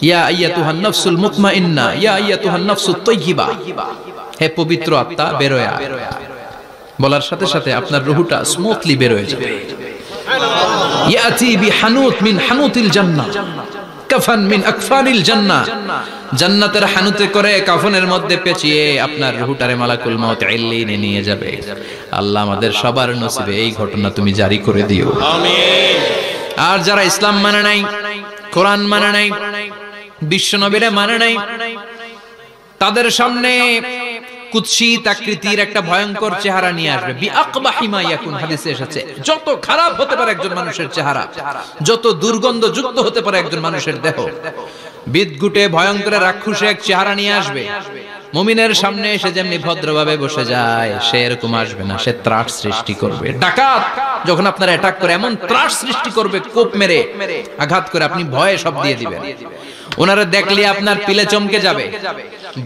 ইয়া আইয়াতুহান নাফসুল মুতমাইন্না, ইয়া আইয়াতুহান নাফসুত তাইয়্যিবা, হে পবিত্র আত্মা বের হয়ে আয়। বলার সাথে সাথে আপনার রূহটা স্মুথলি বের হয়ে যাবে। ইয়াতি বিহানুত মিন হানুতিল জান্নাহ, কাফান মিন আকফানিল জান্নাহ, জান্নাতের হানুতে করে কাফনের মধ্যে পেঁচিয়ে আপনার রূহটারে মালাকুল মাউত ইল্লিনে নিয়ে যাবে। আল্লাহ আমাদের সবার নসিবে এই ঘটনা তুমি জারি করে দিও, আমিন। আর যারা ইসলাম মানে নাই, কোরআন মানে নাই, বিশ্ব নবীরে মানে নাই, তাদের সামনে কুৎসিত আকৃতির একটা ভয়ঙ্কর চেহারা নিয়ে আসবে। বিআকবাহি মা ইয়াকুন, হাদিসে এসেছে যত খারাপ হতে পারে একজন মানুষের চেহারা, যত দুর্গন্ধ যুক্ত হতে পারে একজন মানুষের দেহ, বিদঘুটে ভয়ঙ্কর রাক্ষসে এক চেহারা নিয়ে আসবে। মুমিনের সামনে এসে যেমনি ভদ্রভাবে বসে যায়, সে এরকম আসবে না, সে ত্রাস সৃষ্টি করবে। ডাকাত যখন আপনার অ্যাটাক করে এমন ত্রাস সৃষ্টি করবে, কোপ মেরে আঘাত করে আপনি ভয়ে সব দিয়ে দিবেন। ওনারা দেখলে আপনার পিলে চমকে যাবে।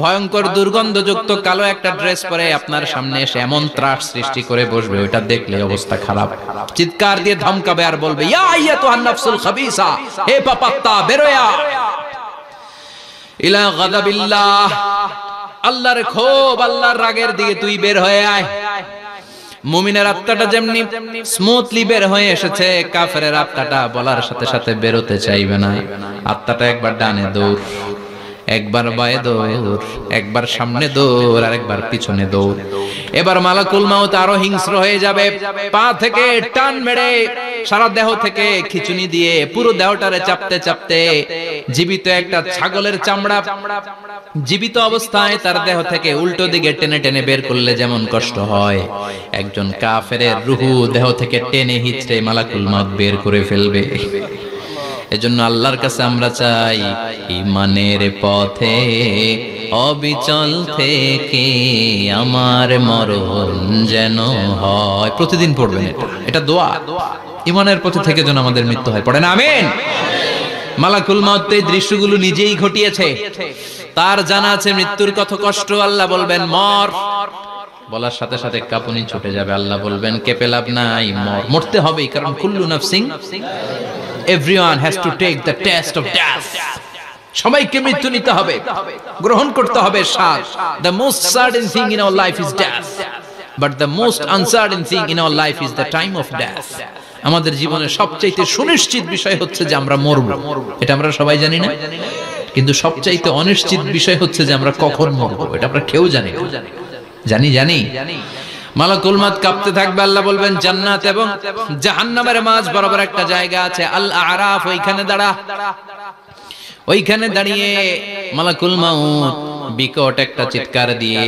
ভয়ঙ্কর দুর্গন্ধযুক্ত কালো একটা ড্রেস পরে আপনার সামনে এসে এমন ত্রাস সৃষ্টি করে বসবে, ওইটা দেখলে অবস্থা খারাপ। চিৎকার দিয়ে ধমকাবে আর বলবে, ইয়া আইয়াতুহান নাফসুল খাবিসা, হে পাপাত্তা বের হয়ে আয় ইলা গাদাবিল্লাহ, আল্লাহর ক্ষোভ, আল্লাহর রাগের দিকে তুই বের হয়ে আয়। মুমিনের আত্মাটা যেমনি স্মুথলি বের হয়ে এসেছে, কাফেরের আত্মাটা বলার সাথে সাথে বেরোতে চাইবে না। আত্মাটা একবার ডানে দৌড়, একবার বায়ে দৌড়, একবার সামনে দৌড়, আর একবার পিছনে দৌড়। এবার মালাকুল মাউত আরো হিংস্র হয়ে যাবে, পা থেকে টান মেরে সারা দেহ থেকে খিচুনি দিয়ে পুরো দেহটারে চাপতে চাপতে জীবিত একটা ছাগলের চামড়া জীবিত অবস্থায় তার দেহ থেকে উল্টো দিকে টেনে টেনে বের করলে যেমন কষ্ট হয়, একজন কাফেরের রূহ দেহ থেকে টেনে হিচড়ে মালাকুল মাউত বের করে ফেলবে। এজন্য আল্লাহর কাছে আমরা চাই, ঈমানের পথে অবিচল থেকে আমার মরণ যেন হয়। প্রতিদিন পড়বেন এটা দোয়া, ঈমানের পথে থেকে যেন আমাদের মৃত্যু হয়। পড়েন আমিন। মালাকুল মাউত এই দৃশ্যগুলো নিজেই ঘটিয়েছে, তার জানা আছে মৃত্যুর কত কষ্ট। আল্লাহ বলবেন মর, বলার সাথে সাথে কাঁপুনি ছুটে যাবে। আল্লাহ বলবেন কেঁপে লাভ নাই, মর, মরতে হবেই, কারণ কুল্লু নাফসিন, everyone has to take the test of death, সবাইকে মৃত্যু নিতে হবে, গ্রহণ করতে হবে স্বাদ। The most certain thing in our life is death, but the most uncertain thing in our life is the time of death. আমাদের জীবনের সবচাইতে সুনিশ্চিত বিষয় হচ্ছে যে আমরা মরব, এটা আমরা সবাই জানি না, কিন্তু সবচাইতে অনিশ্চিত বিষয় হচ্ছে যে আমরা কখন মরব, এটা আমরা কেউ জানি না। জানি মালাকুল মাউত কাঁপতে থাকবে। আল্লাহ বলবেন জান্নাত এবং জাহান্নামের মাঝ বরাবর একটা জায়গা আছে, আল আরাফ, ওইখানে দাঁড়া। ওইখানে দাঁড়িয়ে মালাকুল মাউত বিকট একটা চিৎকার দিয়ে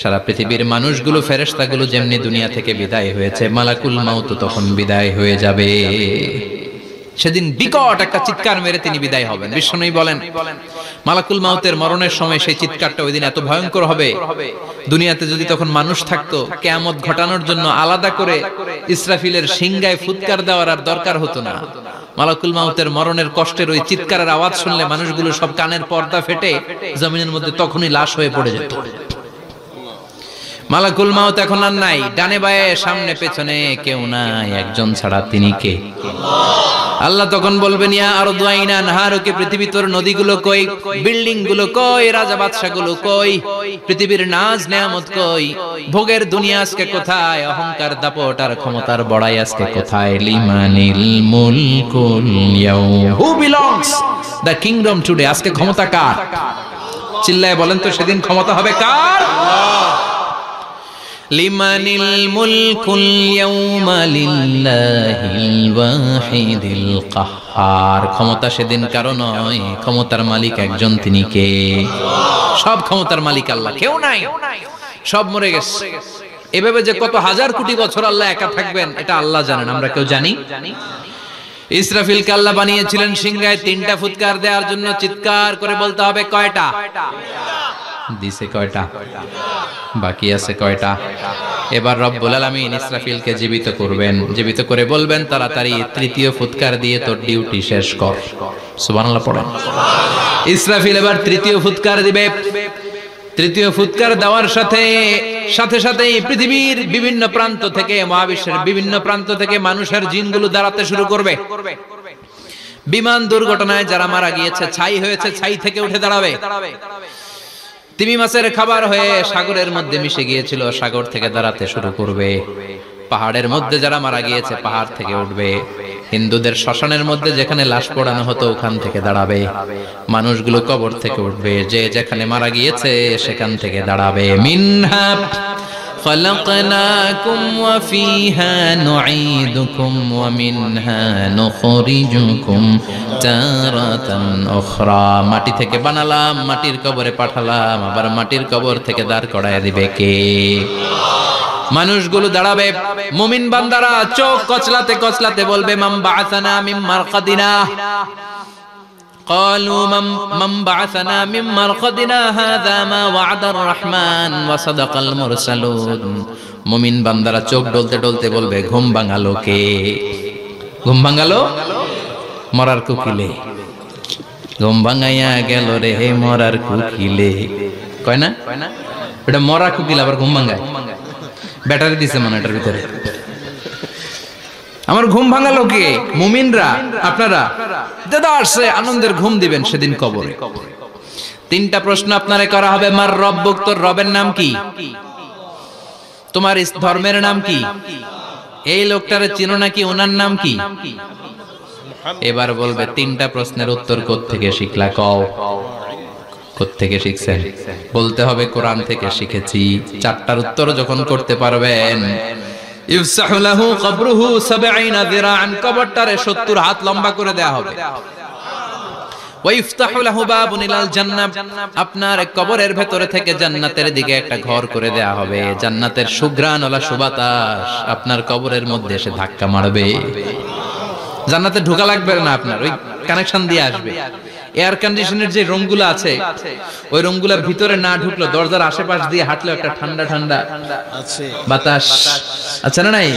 সারা পৃথিবীর মানুষগুলো, ফেরেশতাগুলো যেমনি দুনিয়া থেকে বিদায় হয়েছে, মালাকুল মাউত তখন বিদায় হয়ে যাবে। সেদিন বিকট একটা চিৎকার মেরে তিনি বিদায় হবেন। বিশ্বনবী বলেন মালাকুল মাউতের মরণের সময় সেই চিৎকারটা ওই দিন এত ভয়ঙ্কর হবে, দুনিয়াতে যদি তখন মানুষ থাকতো, কিয়ামত ঘটানোর জন্য আলাদা করে ইসরাফিলের সিংগায় ফুৎকার দেওয়ার আর দরকার হতো না। মালাকুল মাউতের মরণের কষ্টের ওই চিৎকারের আওয়াজ শুনলে মানুষগুলো সব কানের পর্দা ফেটে জমিনের মধ্যে তখনই লাশ হয়ে পড়ে যেত। মালাকুল মাউত এখন আর নাই, ডানে বায়ে সামনে পেছনে কেউ নাই, একজন ছাড়া, তিনি কে? আল্লাহ তখন বলবেন ইয়া আরদু আইনা নাহারুকে, পৃথিবী তোর নদীগুলো কই, বিল্ডিং গুলো কই, রাজা বাদশা গুলো কই, পৃথিবীর নাজ নেয়ামত কই, ভোগের দুনিয়া আজকে কোথায়, অহংকার দাপট আর ক্ষমতার বড়াই আজকে কোথায়? লিমানিল মুলকুল ইয়াউম, who belongs the kingdom today, আজকে ক্ষমতা কার? চিল্লায় বলেন তো সেদিন ক্ষমতা হবে কার? লিমানিল মুলকুল ইয়াউমা লিল্লাহিল ওয়াহিদিল কাহ্হার। ক্ষমতা সেদিন কারো নয়, ক্ষমতার মালিক একজন, তিনি কে? সব ক্ষমতার মালিক আল্লাহ, কেউ নাই, সব মরে গেছে। এভাবে যে কত হাজার কোটি বছর আল্লাহ একা থাকবেন এটা আল্লাহ জানেন, আমরা কেউ জানি? ইসরাফিলকে আল্লাহ বানিয়েছিলেন সিংহায় 3টা ফুৎকার দেওয়ার জন্য। চিৎকার করে বলতে হবে কয়টা? দিছে কয়টা? বাকি আছে কয়টা? এবার রব্বুল আলামিন ইসরাফিলকে জীবিত করবেন, জীবিত করে বলবেন তাড়াতাড়ি 3য় ফুৎকার দিয়ে তোর ডিউটি শেষ কর। সুবহানাল্লাহ পড়েন। ইসরাফিল এবার 3য় ফুৎকার দিবে। 3য় ফুৎকার দেওয়ার সাথে সাথে পৃথিবীর বিভিন্ন প্রান্ত থেকে, মহাবিশ্বের বিভিন্ন প্রান্ত থেকে মানুষের জিনগুলো দাঁড়াতে শুরু করবে। বিমান দুর্ঘটনায় যারা মারা গিয়েছে, ছাই হয়েছে, ছাই থেকে উঠে দাঁড়াবে। তিমি মাছের খাবার হয়ে সাগরের মধ্যে মিশে গিয়েছিল, সাগর থেকে দাঁড়াতে শুরু করবে। পাহাড়ের মধ্যে যারা মারা গিয়েছে, পাহাড় থেকে উঠবে। হিন্দুদের শ্মশানের মধ্যে যেখানে লাশ পোড়ানো হতো ওখান থেকে দাঁড়াবে। মানুষগুলো কবর থেকে উঠবে, যে যেখানে মারা গিয়েছে সেখান থেকে দাঁড়াবে। মিনহা خلقناكم وفيها نعيدكم ومنها نخرجكم تارة أخرى। মাটি থেকে বানালাম, মাটির কবরে পাঠালাম, আবার মাটির কবর থেকে দাঁড় করায় দিবে কে? মানুষগুলো দাঁড়াবে। মুমিন বান্দারা চোখ কচলাতে কচলাতে বলবে মান বাআসানা মিন মারকাদিনা। قالوا من بعثنا من مرقدنا هذا ما وعد الرحمن وصدق المرسلون। মুমিন বান্দারা চোখ ডলতে ডলতে বলবে ঘুম ভাঙালো কে? ঘুম ভাঙালো মরার কুকিলে। ঘুম ভাঙাইয়া গেল রে হে মরার কুকিলে, কয় না? এটা মরা কুকিল আবার ঘুম ভাঙায়। ব্যাটারি দিছে মানে এটার ভিতরে। আমার ঘুম ভাঙালো কে? মুমিনরা, আপনারা দেদারসে আনন্দের ঘুম দিবেন সেদিন কবরে। 3টা প্রশ্ন আপনারে করা হবে। মার রব্বুক, তোর রবের নাম কি? তোমার ধর্মের নাম কি? এই লোকটারে চিনো নাকি? ওনার নাম কি? এবার বলবে 3টা প্রশ্নের উত্তর কোত্থেকে শিখলা? কও কোত্থেকে শিখছেন? বলতে হবে কোরআন থেকে শিখেছি। 4টার উত্তর যখন করতে পারবেন, ইফসাহু লাহু কবরুহু 70 যিরাআন, কবরটারে 70 হাত লম্বা করে দেয়া হবে। ওয়া ইফতাহু লাহু বাবুন ইলাল জান্নাহ, আপনার কবরের ভেতরে থেকে জান্নাতের দিকে একটা ঘর করে দেয়া হবে। জান্নাতের সুঘ্রাণওয়ালা সুবাতাস আপনার কবরের মধ্যে এসে ধাক্কা মারবে। জান্নাতে ঢোকা লাগবে না, আপনার ওই কানেকশন দিয়ে আসবে। এয়ার কন্ডিশনের যে রুমগুলো আছে, ওই রুমগুলোর ভিতরে না ঢুকলো, দরজার আশেপাশ দিয়ে হাঁটলো একটা ঠান্ডা ঠান্ডা বাতাস আছে না নাই?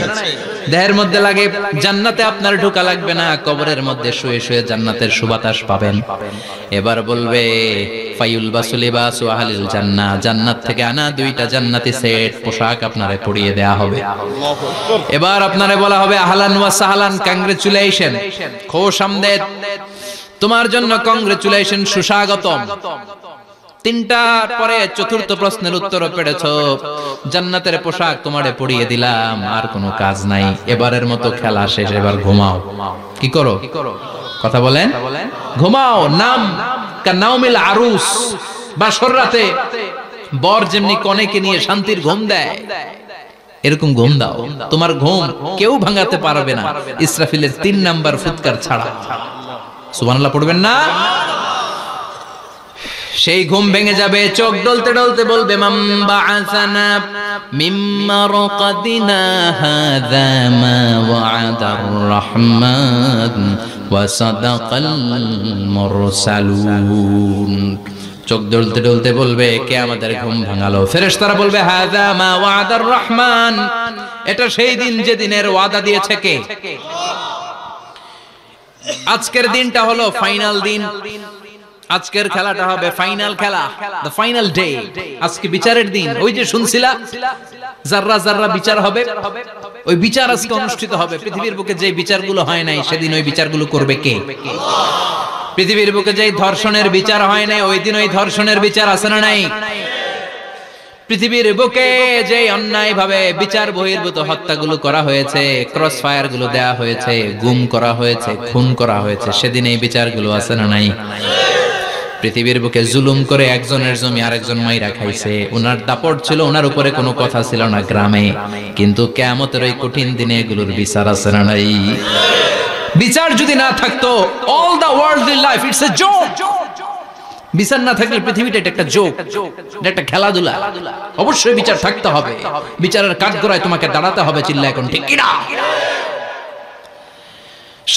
দেহের মধ্যে লাগে। জান্নাতে আপনার ঢোকা লাগবে না, কবরের মধ্যে শুয়ে শুয়ে জান্নাতের সুবাতাস পাবেন। এবার বলবে ফায়ুলবাসু লিবাসু আহলিল জান্নাহ, জান্নাত থেকে আনা 2টা জান্নাতি সেট পোশাক আপনারে পরিয়ে দেয়া হবে। এবার আপনারে বলা হবে আহলান ওয়া সাহলান, কংগ্রেচুলেশন, খুশ আমদেদ, তোমার জন্য কংগ্রেচুলেশন, সুস্বাগতম। 3টার পরে 4র্থ প্রশ্নের উত্তরও পেরেছো। জান্নাতের পোশাক তোমারে পরিয়ে দিলাম, আর কোনো কাজ নাই, এবারের মতো খেলা শেষ, এবার ঘুমাও। কি করো? কথা বলেন, ঘুমাও। নাম কানাউমিল আরুস, বাসর রাতে বর যেমনি কনেকে নিয়ে শান্তির ঘুম দেয়, এরকম ঘুম দাও। তোমার ঘুম কেউ ভাঙাতে পারবে না ইসরাফিলের 3 নাম্বার ফুৎকার ছাড়া। সুবহানাল্লাহ পড়বেন না? সেই ঘুম ভেঙে যাবে, চোখ ডলতে ডলতে বলবে মান বাআসানা মিন মারকাদিনা হাযা মা ওয়া'দার রাহমান ওয়া সাদাকাল মুরসালুন। চোখ ডলতে ডলতে বলবে কে আমাদের ঘুম ভাঙালো? ফেরেশতারা বলবে হাযা মা ওয়া'দার রাহমান, এটা সেই দিন যেদিনের ওয়াদা দিয়েছে কে? আজকের দিনটা হলো ফাইনাল দিন। আজকের খেলাটা হবে ফাইনাল খেলা, দ্য ফাইনাল ডে। আজকে বিচারের দিন। ওই যে শুনছিলা জাররা জাররা বিচার হবে, ওই বিচার আজকে অনুষ্ঠিত হবে। পৃথিবীর বুকে যে বিচারগুলো হয় নাই সেদিন ওই বিচারগুলো করবে কে? পৃথিবীর বুকে যে ধর্ষণের বিচার হয় নাই ওই দিন ওই ধর্ষণের বিচার আছে না নাই? পৃথিবীর বুকে যে অন্যায় ভাবে বিচার বহির্ভূত হত্যাগুলো করা হয়েছে, ক্রস ফায়ার গুলো দেয়া হয়েছে, গুম করা হয়েছে, খুন করা হয়েছে, সেদিন এই বিচারগুলো আছে না নাই? পৃথিবীর বুকে জুলুম করে একজনের জমি আরেকজন মাইরা খাইছে, ওনার দাপট ছিল, ওনার উপরে কোনো কথা ছিল না গ্রামে, কিন্তু কিয়ামতের ওই কঠিন দিনে এগুলোর বিচার আছে না নাই? বিচার যদি না থাকতো, all the worldly life it's a joke. বিচার না থাকলে পৃথিবীটা এটা একটা জোক, এটা একটা খেলাধুলা। অবশ্যই বিচার থাকতে হবে, বিচারের কাঠগড়ায় তোমাকে দাঁড়াতে হবে। চিল্লা এখন ঠিক কিনা?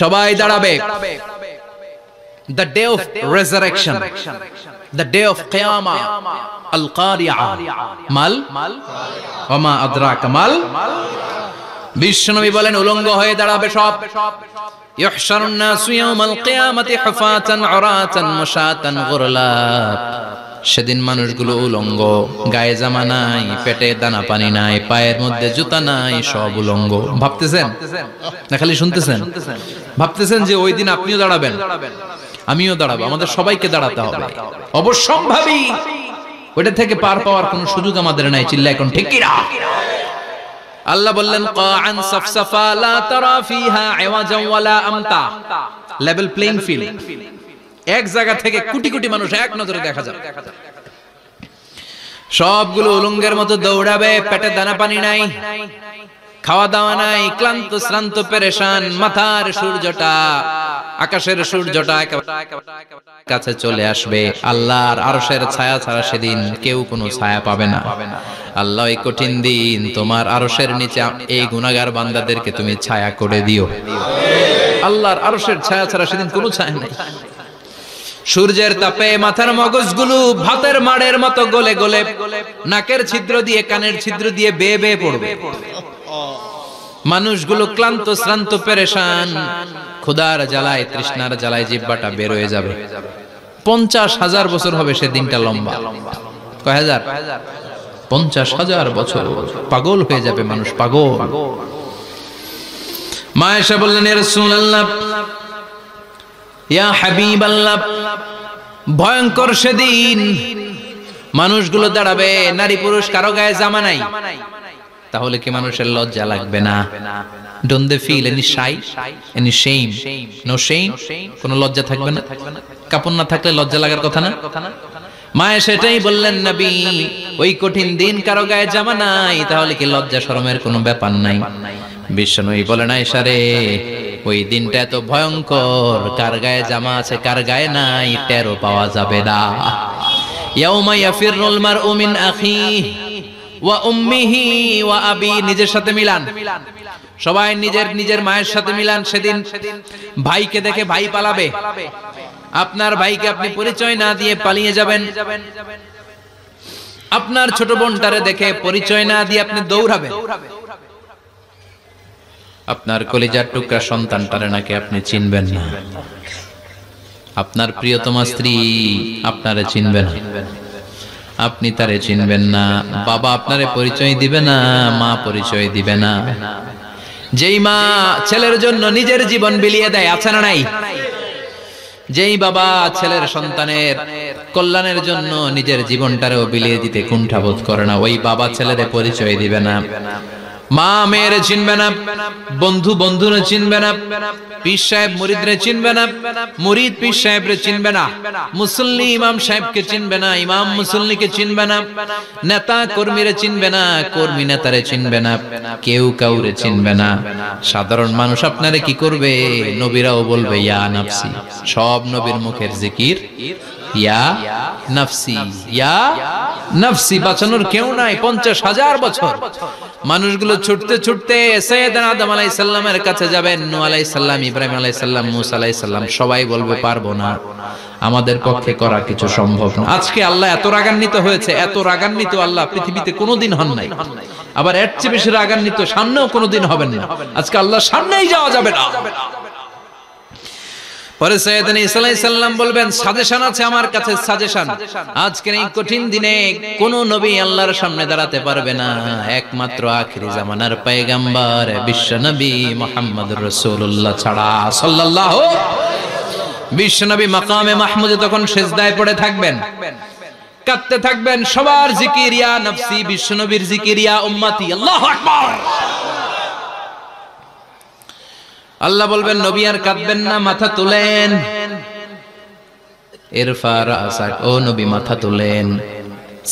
সবাই দাঁড়াবে। The day of resurrection, the day of qiyamah, al-qari'ah, mal wama adraka mal। বিশ্বনবী বলেন উলঙ্গ হয়ে দাঁড়াবে সব। ইহশারুন নাসু ইয়াওমাল কিয়ামাতি হুফাতান উরাতান মুশাতান গুরলা। সেদিন মানুষগুলো উলঙ্গ, গায়ে জামা নাই, পেটে দানা পানি নাই, পায়ের মধ্যে জুতা নাই, সব উলঙ্গ। ভাবতেছেন না খালি শুনতেছেন? ভাবতেছেন যে ওই দিন আপনিও দাঁড়াবেন, আমিও দাঁড়াবো, আমাদের সবাইকে দাঁড়াতে হবে। অবশ্যম্ভাবী, ওটা থেকে পার পাওয়ার কোনো সুযোগ আমাদের নাই। চিল্লা এখন ঠিক কিনা? আল্লাহ বললেন কাআন সাফসাফা লা তারা ফিহা আওয়াজান ওয়ালা আমতা। লেভেল প্লেইং ফিল্ড, এক জায়গা থেকে কোটি কোটি মানুষ এক নজরে দেখা যাবে। সবগুলো উলঙ্গের মতো দৌড়াবে, পেটে দানা পানি নাই, খাওয়া দাওয়া নাই, ক্লান্ত শ্রান্ত পেরেশান, মাথার সূর্যটা, আকাশের সূর্যটা কাছে চলে আসবে। আল্লাহর আরশের ছায়া ছাড়া সেদিন কেউ কোনো ছায়া পাবে না। আল্লাহ এই কঠিন দিন তোমার আরশের নিচে এই গুনাহগার বান্দাদেরকে তুমি ছায়া করে দিও। আল্লাহর আরশের ছায়া ছাড়া সেদিন কোনো ছায়া নাই। সূর্যের তাপে মাথার মগজগুলো ভাতের মাড়ের মতো গলে গলে নাকের ছিদ্র দিয়ে কানের ছিদ্র দিয়ে বেয়ে বেয়ে পড়বে। মানুষগুলো ক্লান্ত শ্রান্ত পেরেশান, ক্ষুধার জ্বালায় তৃষ্ণার জ্বালায় জিহ্বাটা বের হয়ে যাবে। 50,000 বছর হবে সে দিনটা লম্বা। কয় হাজার? 50,000 বছর। পাগল হয়ে যাবে মানুষ, পাগল। মা এসে বললেন ইয়া রাসূলুল্লাহ, ইয়া হাবিবাল্লাহ, ভয়ঙ্কর সেদিন মানুষগুলো দাঁড়াবে, নারী পুরুষ কারো গায়ে জামা নাই। তাহলে কি মানুষের লজ্জা লাগবে না? Don't they feel any shy, any shame? No shame? কোনো লজ্জা থাকবে না? কাপড় না থাকলে লজ্জা লাগার কথা না? মায়ে সেটাই বললেন নবী, ওই কঠিন দিন কারো গায়ে জামা নাই, তাহলে কি লজ্জা শরমের কোনো ব্যাপার নাই? বিশ্বনবী বলেন আয়েশা রে, ওই দিনটা এত ভয়ঙ্কর, কার গায়ে জামা আছে কার গায়ে নাই টেরও পাওয়া যাবে না। ইয়াউমা ইয়াফিরুল মারউ মিন আখিহি ওয়া উম্মিহি ওয়া আবি। নিজের সাথে মিলান, সবাই নিজের নিজের মায়ের সাথে মিলান। সেদিন ভাইকে দেখে ভাই পালাবে, আপনার ভাইকে আপনি পরিচয় না দিয়ে পালিয়ে যাবেন। আপনার ছোট বোনটারে দেখে পরিচয় না দিয়ে আপনি দৌড়াবেন। আপনার কলিজার টুকরা সন্তানটারে নাকি আপনি চিনবেন না। আপনার প্রিয়তমা স্ত্রী আপনারে চিনবেন না, আপনি তারে চিনবেন না। বাবা আপনারে পরিচয় দিবে না, মা পরিচয় দিবে না। যেই মা ছেলের জন্য নিজের জীবন বিলিয়ে দেয়, আছে না নাই? যেই বাবা ছেলের সন্তানের কল্যাণের জন্য নিজের জীবনটারেও বিলিয়ে দিতে কুণ্ঠাবোধ করে না, ওই বাবা ছেলেরে পরিচয় দিবে না। মা মেয়েরে চিনবে না, বন্ধু বন্ধুরে চিনবে না, পীর সাহেব মুরিদরে চিনবে না, মুরিদ পীর সাহেবরে চিনবে না, মুসল্লি ইমাম সাহেবকে চিনবে না, ইমাম মুসল্লিকে চিনবে না, নেতা কর্মীরে চিনবে না, কর্মী নেতারে চিনবে না, কেউ কাউরে চিনবে না। সাধারণ মানুষ আপনারে কি করবে? নবীরাও বলবে ইয়া নাফসি। সব নবীর মুখের জিকির ইয়া নাফসি, ইয়া নাফসি। বাঁচানোর কেউ নাই। 50,000 বছর মানুষগুলো ছুটতে ছুটতে সাইয়েদনা আদম আলাইহিস সালামের কাছে যাবেন। নূহ আলাইহিস সালাম, ইব্রাহিম আলাইহিস সালাম, মূসা আলাইহিস সালাম, সবাই বলবে পারবো না, আমাদের পক্ষে করা কিছু সম্ভব না। আজকে আল্লাহ এত রাগান্বিত হয়েছে, এত রাগান্বিত আল্লাহ পৃথিবীতে কোনোদিন হন নাই। আবার এর চেয়ে বেশি রাগান্বিত সামনেও কোনোদিন হবেন না। আজকে আল্লাহ সামনেই যাওয়া যাবে না। পরে সাইয়েদনা ঈসা আলাইহিস সালাম বলবেন সাজেশন আছে আমার কাছে, সাজেশন। আজকের এই কঠিন দিনে কোন নবী আল্লাহর সামনে দাঁড়াতে পারবে না, একমাত্র আখিরি জামানার পয়গম্বর বিশ্ব নবী মুহাম্মদুর রাসূলুল্লাহ ছাড়া সাল্লাল্লাহু। বিশ্ব নবী মাকামে মাহমুদে তখন সিজদায় পড়ে থাকবেন, কাঁদতে থাকবেন। সবার জিকির ইয়া নফসি, বিশ্ব নবীর জিকির ইয়া উম্মতি। আল্লাহু আকবার। আল্লাহ বলবেন নবী আর কাঁদবেন না, মাথা তুলেন। ইরফা রাসাক, ও নবী মাথা তুলেন,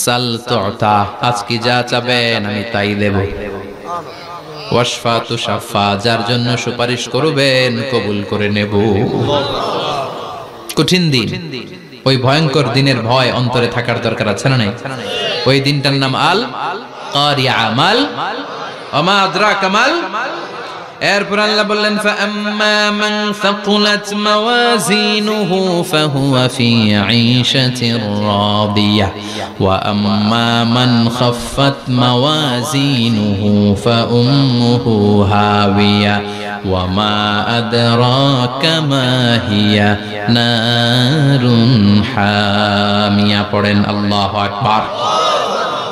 সাল তুতা, আজকে যা চাবেন আমি তাই দেব। ওয়াশফা তুশাফা, যার জন্য সুপারিশ করবেন কবুল করে নেব। কঠিন দিন, ওই ভয়ঙ্কর দিনের ভয় অন্তরে থাকার দরকার আছে না নাই? ওই দিনটার নাম আল কারিয়া, মাল ওমা আদরাকা মাল। এরপর আল্লাহ বললেন ফাআম্মা মান সাকুলাত মাওয়াজিনুহু ফাহুয়া ফি ঈশাতির রাদিয়াহ ওয়া আম্মা মান খাফফাত মাওয়াজিনুহু ফাউম্মুহু হাওিয়া ওয়া মা আদরাকা মা হিয়া নারুন হামিয়া। পড়েন আল্লাহু আকবার।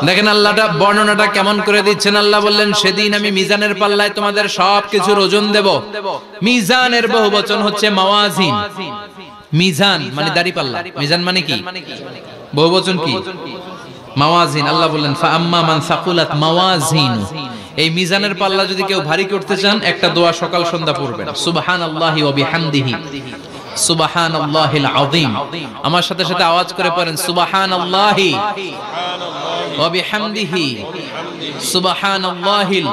দেখেন আল্লাহটা বর্ণনাটা কেমন করে দিচ্ছেন। আল্লাহ বললেন সেদিন আমি মিজানের পাল্লায় তোমাদের সবকিছুর ওজন দেব। মিজানের বহুবচন হচ্ছে মাওয়াজিন। মিজান মানে দাড়ি পাল্লা, মিজান মানে কি? বহুবচন কি? মাওয়াজিন। আল্লাহ বললেন ফাআম্মা মান সাকুলাত মাওয়াজিনু, এই মিজানের পাল্লা যদি কেউ ভারী করতে চান একটা দোয়া সকাল সন্ধ্যা পড়বেন, সুবহানাল্লাহি ওয়া বিহামদিহি সুবহানাল্লাহিল আযীম। আমার সাথে সাথে আওয়াজ করে পড়েন সুবহানাল্লাহি ওয়া বিহামদিহি সুবহানাল্লাহিল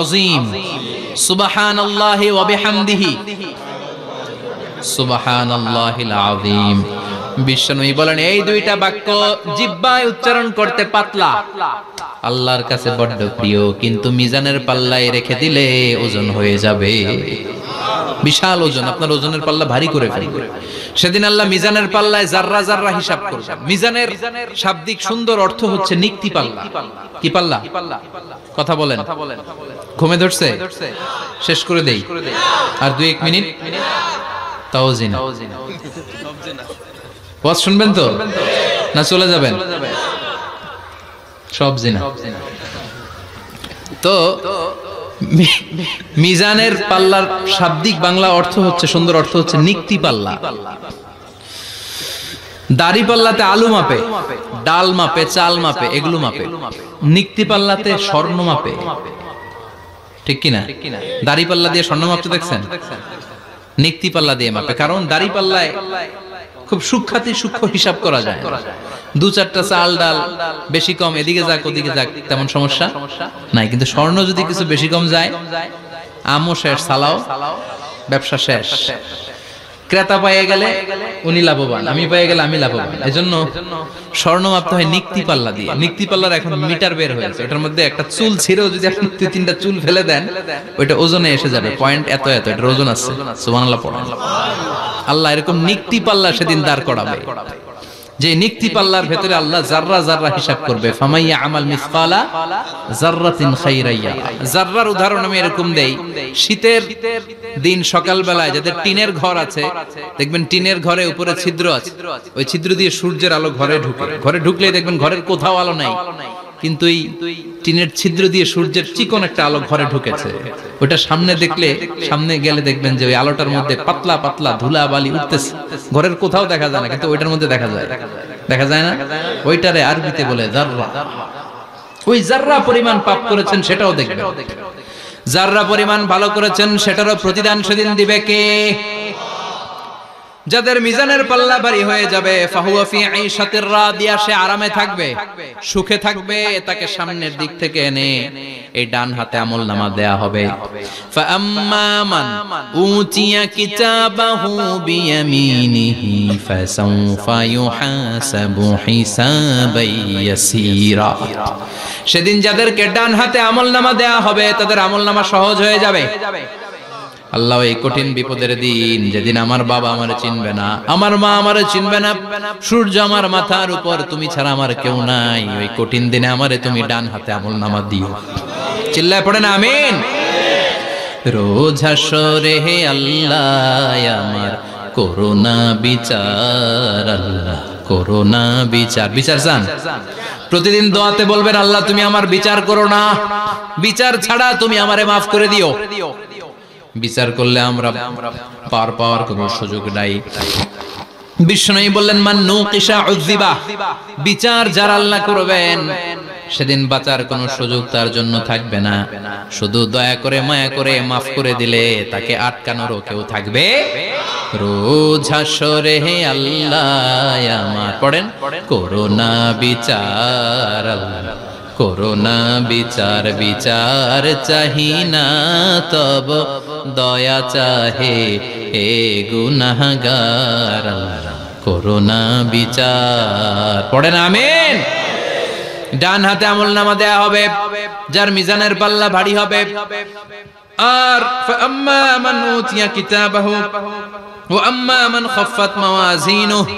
আযীম, সুবহানাল্লাহি ওয়া বিহামদিহি সুবহানাল্লাহিল আযীম। বিশ্বনবী বলেন এই দুইটা বাক্য জিহ্বায় উচ্চারণ করতে পাতলা, আল্লাহর কাছে বড্ড প্রিয়, কিন্তু মিজানের পাল্লায় রেখে দিলে ওজন হয়ে যাবে বিশাল ওজন। আপনার ওজনের পাল্লা ভারী করে ফেলবে। সেদিন আল্লাহ মিজানের পাল্লায় জাররা জাররা হিসাব করবেন। মিজানের শাব্দিক সুন্দর অর্থ হচ্ছে নিক্তি পাল্লা। কি পাল্লা? কথা বলেন, ঘুমে ধরছে? শেষ করে দেই, আর 2-1 মিনিট। তাও জিনা ওয়াজ শুনবেন তো না চলে যাবেন? সব জিনা। তো মিজানের পাল্লার শাব্দিক বাংলা অর্থ হচ্ছে, সুন্দর অর্থ হচ্ছে নিক্তি পাল্লা। দাড়ি পাল্লাতে আলু মাপে, ডাল মাপে, চাল মাপে, এগুলো মাপে। নিক্তি পাল্লাতে স্বর্ণ মাপে, ঠিক কিনা? দাড়ি পাল্লা দিয়ে স্বর্ণ মাপতে দেখছেন? নিক্তি পাল্লা দিয়ে মাপে। কারণ দাড়ি পাল্লায় খুব সূক্ষ্ম হিসাব করা যায়। 2-4টা চাল ডাল বেশি কম এদিকে যাক ওদিকে যাক তেমন সমস্যা নাই, কিন্তু স্বর্ণ যদি কিছু বেশি কম যায়, আমও শেষ, সালাও, ব্যবসা শেষ। ক্রেতা পেয়ে গেলে উনি লাভবান, আমি পেয়ে গেলে আমি লাভবান। এজন্য স্বর্ণ মাপতে হয় নিক্তি পাল্লা দিয়ে। নিক্তি পাল্লার এখন মিটার বের হয়েছে, ওটার মধ্যে একটা চুল ছিঁড়েও যদি আপনি 2-3টা চুল ফেলে দেন ওইটা ওজনে এসে যাবে, পয়েন্ট এত এত, এটার ওজন আছে। সুবহানাল্লাহ পড়েন। আল্লাহ এরকম নিক্তি পাল্লা সেদিন দাঁড় করাবে, যে নিক্তি পাল্লার ভেতরে আল্লাহ জাররা জাররা হিসাব করবে। ফামাইয়া আমাল মিসকালা জাররাতিন খাইরাইয়া। জাররার উদাহরণ আমি এরকম দেই, শীতের দিন সকাল বেলায় যাদের টিনের ঘর আছে, দেখবেন টিনের ঘরে উপরে ছিদ্র আছে, ওই ছিদ্র দিয়ে সূর্যের আলো ঘরে ঢুকে। ঘরে ঢুকলেই দেখবেন ঘরের কোথাও আলো নাই, কিন্তু এই টিনের ছিদ্র দিয়ে সূর্যের চিকন একটা আলো ঘরে ঢুকেছে। ওটা সামনে দেখলে, সামনে গেলে দেখবেন যে ওই আলোটার মধ্যে পাতলা পাতলা ধুলা বালি উঠতেছে, ঘরের কোথাও দেখা যায় না, কিন্তু ওইটার মধ্যে দেখা যায়। দেখা যায় না? ওইটারে আরবিতে বলে জাররা। ওই জাররা পরিমাণ পাপ করেছেন সেটাও দেখবেন, জাররা পরিমাণ ভালো করেছেন সেটারও প্রতিদান সেদিন দিবে কে? যাদের মিজানের পাল্লা ভারী হয়ে যাবে, ফাহুয়া ফি ঈশাতির রাদিয়া, সে আরামে থাকবে, সুখে থাকবে। তাকে সামনের দিক থেকে এনে এই ডান হাতে আমলনামা দেয়া হবে। ফাআম্মা মান উতিয়া কিতাবাহু বিয়ামিনিহি ফাসাউফা ইউহাসাবু হিসাবান ইয়াসীরা। সেদিন যাদেরকে ডান হাতে আমলনামা দেয়া হবে তাদের আমলনামা সহজ হয়ে যাবে। আল্লাহ এই কঠিন বিপদের দিন, যেদিন আমার বাবা আমারে চিনবে না, আমার মা আমারে চিনবে না, সূর্য আমার মাথার উপর, তুমি ছাড়া আমার কেউ নাই, ওই কঠিন দিনে আমারে তুমি ডান হাতে আমলনামা দিও। চিল্লায় পড়েন আমিন। রোজ হাসরে হে আল্লাহ আমার করোনা বিচার, আল্লাহ করোনা বিচার। বিচার চান? প্রতিদিন দোয়াতে বলবেন আল্লাহ তুমি আমার বিচার করো না, বিচার ছাড়া তুমি আমারে মাফ করে দিও। বিচার করলে আমরা পার পাওয়ার কোনো সুযোগ নাই। বিষ্ণু বললেন মান নুকিশা উযিবা, বিচার যারা আল্লাহ করবেন সেদিন বাঁচার কোনো সুযোগ তার জন্য থাকবে না। শুধু দয়া করে মায়া করে মাফ করে দিলে তাকে আটকানোরও কেউ থাকবে। রোজ হাসরে হে আল্লাহ আমার, পড়েন, করোনা বিচার আল্লাহ, করোনা বিচার, বিচার চাহি না তব দয়া চাহে হে গুনাহগার আল্লাহ, করোনা বিচার। পড়েন আমিন। ডান হাতে আমলনামা দেয়া হবে যার মিজানের পাল্লা ভারী হবে। আর ফাআম্মা মান উতিয়া কিতাবাহু ওয়া আম্মা মান খাফফাত মাওয়াজিনুহু,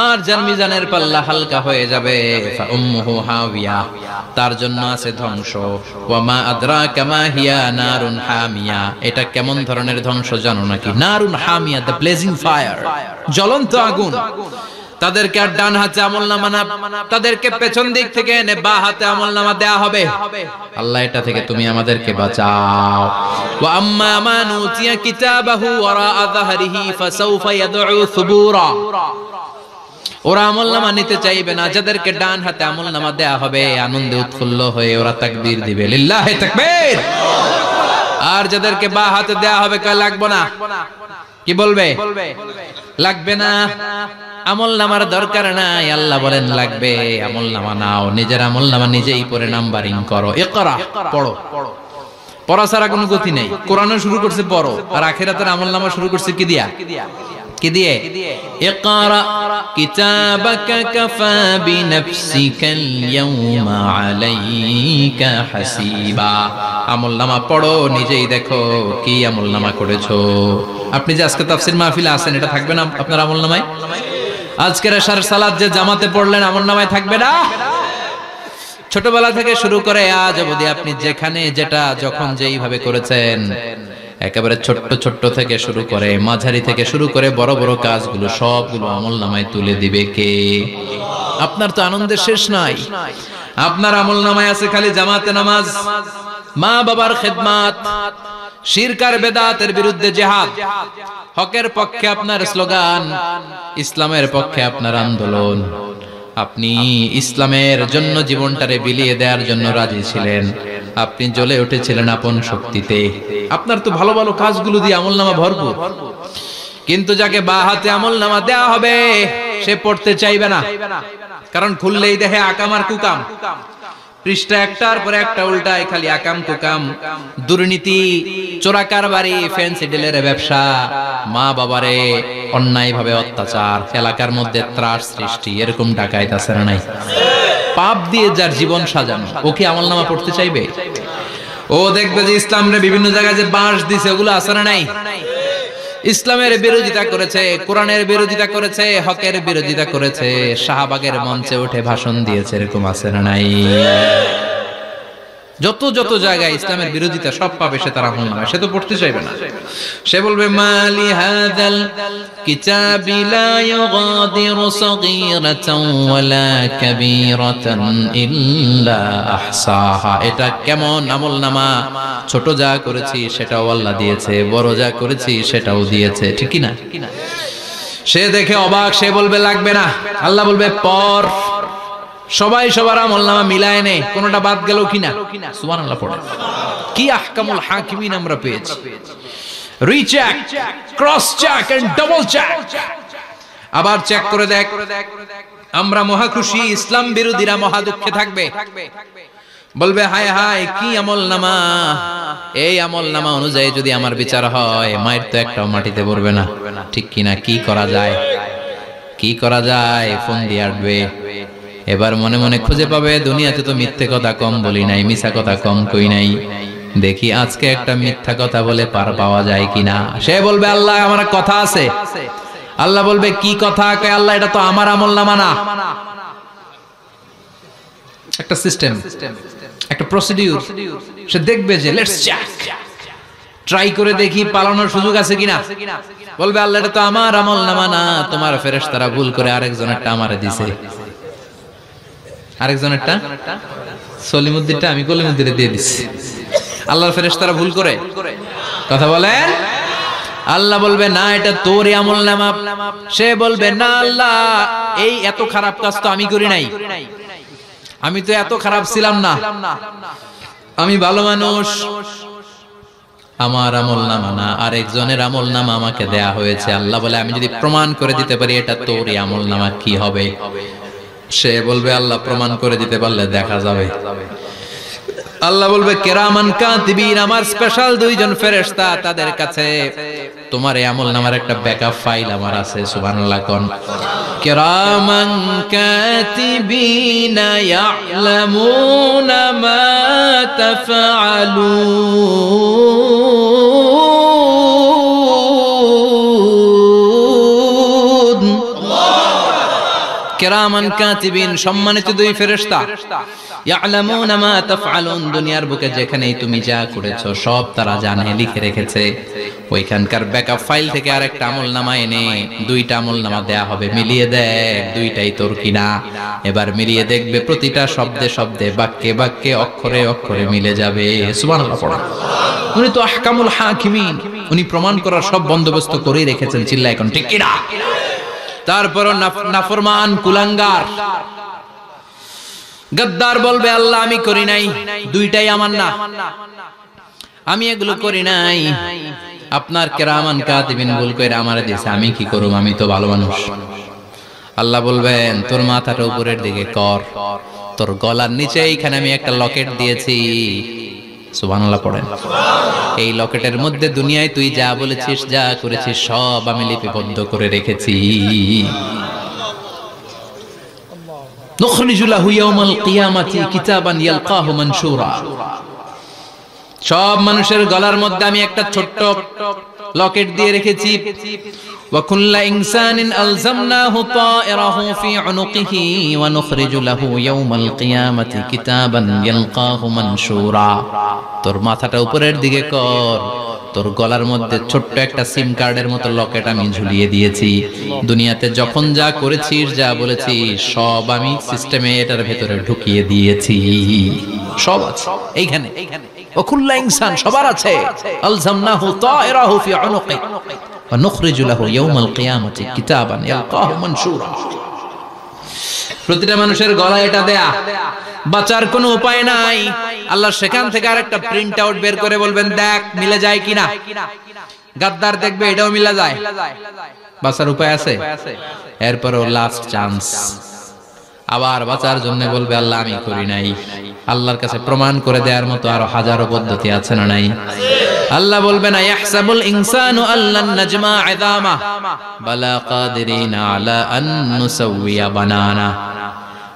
আর যার মিজানের পাল্লা হালকা হয়ে যাবে ফাউম্মুহু হাওিয়া, তার জন্য আছে ধ্বংস। ওয়া মা আদরাকা মা হিয়া নারুন হামিয়া, এটা কেমন ধরনের ধ্বংস জানো নাকি? নারুন হামিয়া, দ্য ব্লেজিং ফায়ার, জ্বলন্ত আগুন। তাদেরকে আর ডান হাতে আমলনামা না, তাদেরকে পেছন দিক থেকে এনে বাঁ হাতে আমলনামা দেয়া হবে। আল্লাহ এটা থেকে তুমি আমাদেরকে বাঁচাও। ওয়া আম্মা মান উতিয়া কিতাবাহু ওয়ারাআ যাহরিহি ফাসাউফা ইয়াদউ সুবুরা, ওরা আমলনামা নিতে চাইবে না। যাদেরকে ডান হাতে আমলনামা দেয়া হবে আনন্দে উৎফুল্ল হয়ে ওরা তাকবীর দিবে, লিল্লাহি তাকবীর। আর যাদেরকে বাঁ হাতে দেয়া হবে কয় লাগবে না, কি বলবে? লাগবে না, আমলনামার দরকার নাই। আল্লাহ বলেন লাগবে, আমলনামা নাও, নিজের আমলনামা নিজেই পড়ে নাম্বারিং করো। ইকরা, পড়ো। পড়া ছাড়া কোনো গতি নেই। কোরআনও শুরু করছে পড়ো, আর আখিরাতের আমলনামা শুরু করছে কি দিয়া? কি দিয়ে? ইকরা কিতাবাকা কাফা বিনাফসিকাল ইয়াউমা আলাইকা হাসিবা, আমলনামা পড়ো, নিজেই দেখো কি আমলনামা করেছো। আপনি যে আজকে তাফসীর মাহফিলে আছেন, এটা থাকবে না আপনার আমলনামায়? আজকের এশার সালাত যে জামাতে পড়লেন, আমলনামায় থাকবে না? ছোটবেলা থেকে শুরু করে আজ অবধি আপনি যেখানে যেটা যখন যেইভাবে করেছেন, একেবারে ছোট্ট ছোট্ট থেকে শুরু করে মাঝারি থেকে শুরু করে বড় বড় কাজগুলো সবগুলো আমলনামায় তুলে দিবে কে? আপনার তো আনন্দের শেষ নাই। আপনার আমলনামায় আছে খালি জামাতে নামাজ, মা বাবার খেদমত, শিরক আর বেদাতের বিরুদ্ধে জিহাদ, হকের পক্ষে আপনার স্লোগান, ইসলামের পক্ষে আপনার আন্দোলন। আপনি ইসলামের জন্য জীবনটারে বিলিয়ে দেওয়ার জন্য রাজি ছিলেন, আপনি জ্বলে উঠেছিলেন আপন শক্তিতে। আপনার তো ভালো ভালো কাজগুলো দিয়ে আমলনামা ভরপুর। কিন্তু যাকে বাঁ হাতে আমলনামা দেয়া হবে সে পড়তে চাইবে না, কারণ খুললেই দেখে আকাম আর কুকাম, পৃষ্ঠা একটার পর একটা উল্টায় খালি আকাম কুকাম, দুর্নীতি, চোরা কারবারি, ফ্যান্সি ডিলের ব্যবসা, মা বাবারে অন্যায় ভাবে অত্যাচার, এলাকার মধ্যে ত্রাস সৃষ্টি, এরকম ডাকাইত আছে না নাই? পাপ দিয়ে যার জীবন সাজানো, ও কি আমলনামা পড়তে চাইবে? ও দেখবে যে ইসলামরে বিভিন্ন জায়গায় যে বাঁশ দিছে, ওগুলো আছে না নাই? ইসলামের বিরোধিতা করেছে, কোরআনের বিরোধিতা করেছে, হকের বিরোধিতা করেছে, শাহবাগের মঞ্চে উঠে ভাষণ দিয়েছে, এরকম আছে না নাই? যত যত জায়গায় ইসলামের বিরোধিতা সব পাবে সে, তার আমলনামায়। সে তো পড়তে চাইবে না। সে বলবে মালি হাযাল কিতাবি লা ইউগাদিরু সাগীরাতান ওয়ালা কাবীরাতান ইল্লা আহসাহা, এটা কেমন আমলনামা? ছোট যা করেছি সেটাও আল্লাহ দিয়েছে, বড় যা করেছি সেটাও দিয়েছে, ঠিক কি না? সে দেখে অবাক, সে বলবে লাগবে না। আল্লাহ বলবে পড়। সবাই সবার আমলনামা মিলায় নে, কোনটা বাদ গেল কিনা? সুবহানাল্লাহ পড়ে। কি আহকামুল হাকিমিন আমরা পেয়েছি। Recheck, cross check and double check, আবার চেক করে দেখ। আমরা মহা খুশি, ইসলাম বিরোধীরা মহা দুঃখে থাকবে, বলবে হায় হায় কি আমলনামা, এই আমলনামা অনুযায়ী যদি আমার বিচার হয়, মায়ের তো একটাও মাটিতে পড়বে না, ঠিক কিনা? কি করা যায়? কি করা যায়? ফোন দিয়ে আসবে। এবার মনে মনে খুঁজে পাবে, দুনিয়াতে তো মিথ্যে কথা কম বলি নাই, মিছা কথা কম কই নাই, দেখি আজকে একটা মিথ্যা কথা বলে পার পাওয়া যায় কিনা। সে বলবে আল্লাহ আমার কথা আছে। আল্লাহ বলবে কি কথা? কয় আল্লাহ এটা তো আমার আমলনামা না। একটা সিস্টেম, একটা প্রসিডিউর। সে দেখবে যে লেটস চেক, ট্রাই করে দেখি পালানোর সুযোগ আছে কিনা। বলবে আল্লাহ এটা তো আমার আমলনামা না, তোমার ফেরেশতারা ভুল করে আরেকজনেরটা আমারে দিছে। আরেকজনেরটা সলিমুদ্দিনটা আমি কলিমুদ্দিনে দিয়ে দিচ্ছি। আল্লাহর ফেরেশতারা ভুল করে কথা বলেন। আল্লাহ বলবে না এটা তোরই আমলনামা। সে বলবে না আল্লাহ, এই এত খারাপ কাজ তো আমি করি নাই, আমি তো এত খারাপ ছিলাম না, আমি ভালো মানুষ। আমার আমলনামা না, আরেকজনের আমলনামা আমাকে দেয়া হয়েছে। আল্লাহ বলে আমি যদি প্রমাণ করে দিতে পারি এটা তোরই আমলনামা, কি হবে? সে বলবে আল্লাহ প্রমাণ করে দিতে পারলে দেখা যাবে। আল্লাহ বলবে কিরামান কাতিবিন, আমার স্পেশাল দুইজন ফেরেশতা, তাদের কাছে তোমার এই আমলনামার একটা ব্যাকআপ ফাইল আমার আছে। সুবহানাল্লাহ কোন। কিরামান কাতিবিন ইয়ালামুনা মা তাফআলুন। কিরামান কাতিবিন, সম্মানিত দুই ফেরেশতা, ইয়ালামুনা মা তাফআলুন, দুনিয়ার বুকে যেখানেই তুমি যা করেছো সব তারা জানে, লিখে রেখেছে। ওইখানকার ব্যাকআপ ফাইল থেকে আরেকটা আমলনামা এনে দুইটা আমলনামা দেয়া হবে, মিলিয়ে দেখ দুইটাই তোর কিনা। এবার মিলিয়ে দেখবে প্রতিটা শব্দে শব্দে, বাক্যে বাক্যে, অক্ষরে অক্ষরে মিলে যাবে। সুবহানাল্লাহ পড়া। উনি তো আহকামুল হাকিমিন, উনি প্রমাণ করার সব বন্দোবস্ত করেই রেখেছেন। চিল্লা এখন ঠিক কিনা? তারপরও নাফরমান কুলাঙ্গার গদ্দার বলবে আল্লাহ আমি করি নাই, দুইটাই আমার না, আমি এগুলো করি নাই। আপনার কিরামান কাতিবিন ভুল কইরা আমারে দিয়েছে, আমি কি করব, আমি তো ভালো মানুষ। আল্লাহ বলবেন তোর মাথাটা উপরের দিকে কর, তোর গলার নিচে এইখানে আমি একটা লকেট দিয়েছি। সুবহানাল্লাহ পড়েন। এই লকেটের মধ্যে দুনিয়ায় তুই যা বলেছিস, যা করেছিস সব আমি লিপিবদ্ধ করে রেখেছি। নুখরিজু লাহু ইয়াওমাল কিয়ামাতি কিতাবান ইয়ালকাহু মানশুরা। সব মানুষের গলার মধ্যে আমি একটা ছোট্ট লকেট দিয়ে রেখেছি। ওয়া কুল্লা ইনসানিন আলজামনাহু তায়রাহু ফি উনুকিহি ওয়া নুখরিজু লাহু ইয়াওমাল কিয়ামাতি কিতাবান ইয়ালকাহু মানশুরা। তোর মাথাটা উপরের দিকে কর, তোর গলার মধ্যে ছোট্ট একটা সিম কার্ডের মতো লকেট আমি ঝুলিয়ে দিয়েছি। দুনিয়াতে যখন যা করেছিস, যা বলেছিস সব আমি সিস্টেমে এটার ভেতরে ঢুকিয়ে দিয়েছি, সব আছে এইখানে। ওকুল্লা ইনসান, সবার আছে। আলজামনাহু তায়রাহু ফি উনুকি ওয়া নুখরিজু লাহু ইয়াওমাল কিয়ামাতি কিতাবান ইয়ালকাহু মানশুরা। প্রতিটা মানুষের গলায় এটা দেয়া, বাঁচার কোনো উপায় নাই। আল্লাহ সেখান থেকে আরেকটা প্রিন্ট আউট বের করে বলবেন দেখ মিলে যায় কিনা। গাদ্দার দেখবে এটাও মিলে যায়, বাঁচার উপায় আছে। এরপরও লাস্ট চান্স, আবার বাঁচার জন্য বলবে আল্লাহ আমি করি নাই। আল্লাহর কাছে প্রমাণ করে দেওয়ার মতো আরো হাজারো পদ্ধতি আছে না নাই? আল্লাহ বলবেন ইয়াহসাবুল ইনসানু আল্লান নাজমা ইযামা বালা কাদিরিনা আলা আন নুসাউইয়া বানানা।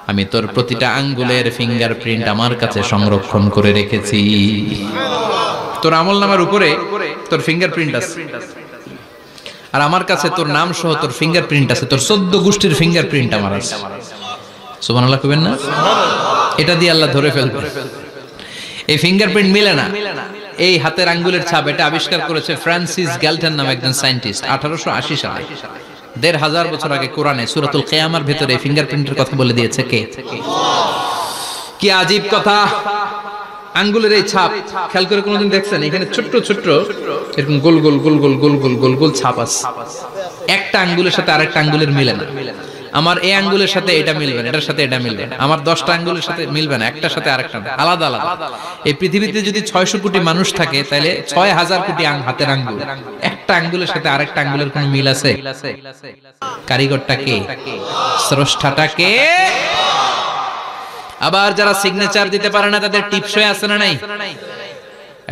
আমি তোর প্রতিটা আঙ্গুলের ফিঙ্গারপ্রিন্ট আমার কাছে সংরক্ষণ করে রেখেছি। তোর আমলনামার উপরে তোর ফিঙ্গারপ্রিন্ট আছে, আর আমার কাছে তোর নাম সহ তোর ফিঙ্গারপ্রিন্ট আছে, তোর 14 গোষ্ঠীর ফিঙ্গারপ্রিন্ট আমার আছে। সুবহানাল্লাহ কইবেন না? এটা দিয়ে আল্লাহ ধরে ফেলবে। এই ফিঙ্গারপ্রিন্ট মিলে না, এই হাতের আঙ্গুলের ছাপ, এটা আবিষ্কার করেছে ফ্রান্সিস গ্যালটন নামে একজন সায়েন্টিস্ট 1880 সালে। 1500 বছর আগে কোরআনে সূরাতুল কিয়ামার ভিতরে ফিঙ্গারপ্রিন্টের কথা বলে দিয়েছে কে? কি আজীব কথা! আঙ্গুলের এই ছাপ খেয়াল করে কোনোদিন দেখছেন? এখানে ছোট্ট ছোট্ট এরকম গোল গোল গোল গোল গোল গোল গোল গোল ছাপ আছে। একটা আঙ্গুলের সাথে আরেকটা আঙ্গুলের মিলে না। আমার এই আঙ্গুলের সাথে এটা মিলবে না, এটার সাথে এটা মিলবে না। আমার 10টা আঙ্গুলের সাথে মিলবে না, একটার সাথে আরেকটা আলাদা আলাদা। এই পৃথিবীতে যদি 600 কোটি মানুষ থাকে তাহলে 6000 কোটি হাতের আঙ্গুল, একটা আঙ্গুলের সাথে আরেকটা আঙ্গুলের কোনো মিল আছে? কারিগরটা কে? স্রষ্টাটা কে? আবার যারা সিগনেচার দিতে পারে না তাদের টিপসই আছে না নাই?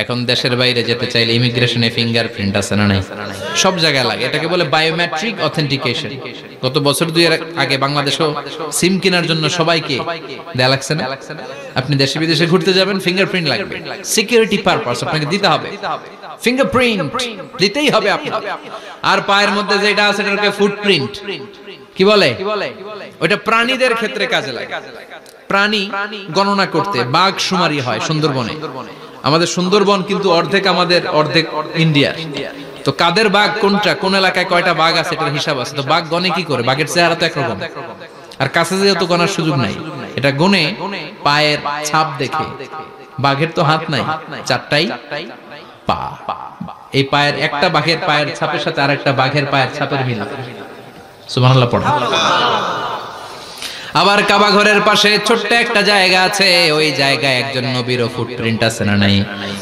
এখন দেশের বাইরে যেতে চাইলে ইমিগ্রেশনে ফিঙ্গারপ্রিন্ট আছে না নাই? সব জায়গায় লাগে, এটাকে বলে বায়োমেট্রিক অথেন্টিকেশন। গত বছর 2 আগে বাংলাদেশও সিম কেনার জন্য সবাইকে দেয়া লাগছে না? আপনি দেশে বিদেশে ঘুরতে যাবেন, ফিঙ্গারপ্রিন্ট লাগবে, সিকিউরিটি পারপাস আপনাকে দিতে হবে, ফিঙ্গারপ্রিন্ট দিতেই হবে আপনার। আর পায়ের মধ্যে যেটা আছে এটাকে ফুটপ্রিন্ট কি বলে? ওটা প্রাণীদের ক্ষেত্রে কাজে লাগে। প্রাণী গণনা করতে বাঘ শুমারি হয় সুন্দরবনে। আমাদের সুন্দরবন কিন্তু অর্ধেক আমাদের, অর্ধেক ইন্ডিয়ার। তো কাদের বাঘ কোনটা, কোন এলাকায় কয়টা বাঘ আছে এটার হিসাব আছে। তো বাঘ গনে কি করে? বাঘের চেহারা তো একরকম, আর কাছে যেহেতু গনার সুযোগ নাই, এটা গনে পায়ের ছাপ দেখে। বাঘের তো হাত নাই, 4টাই পা। এই পায়ের একটা বাঘের পায়ের ছাপের সাথে আরেকটা বাঘের পায়ের ছাপের মিল। সুবহানাল্লাহ পড়া। আবার কাবা ঘরের পাশে ছোট্ট একটা জায়গা আছে, ওই জায়গায় একজন নবীর ফুটপ্রিন্ট আছে না নাই?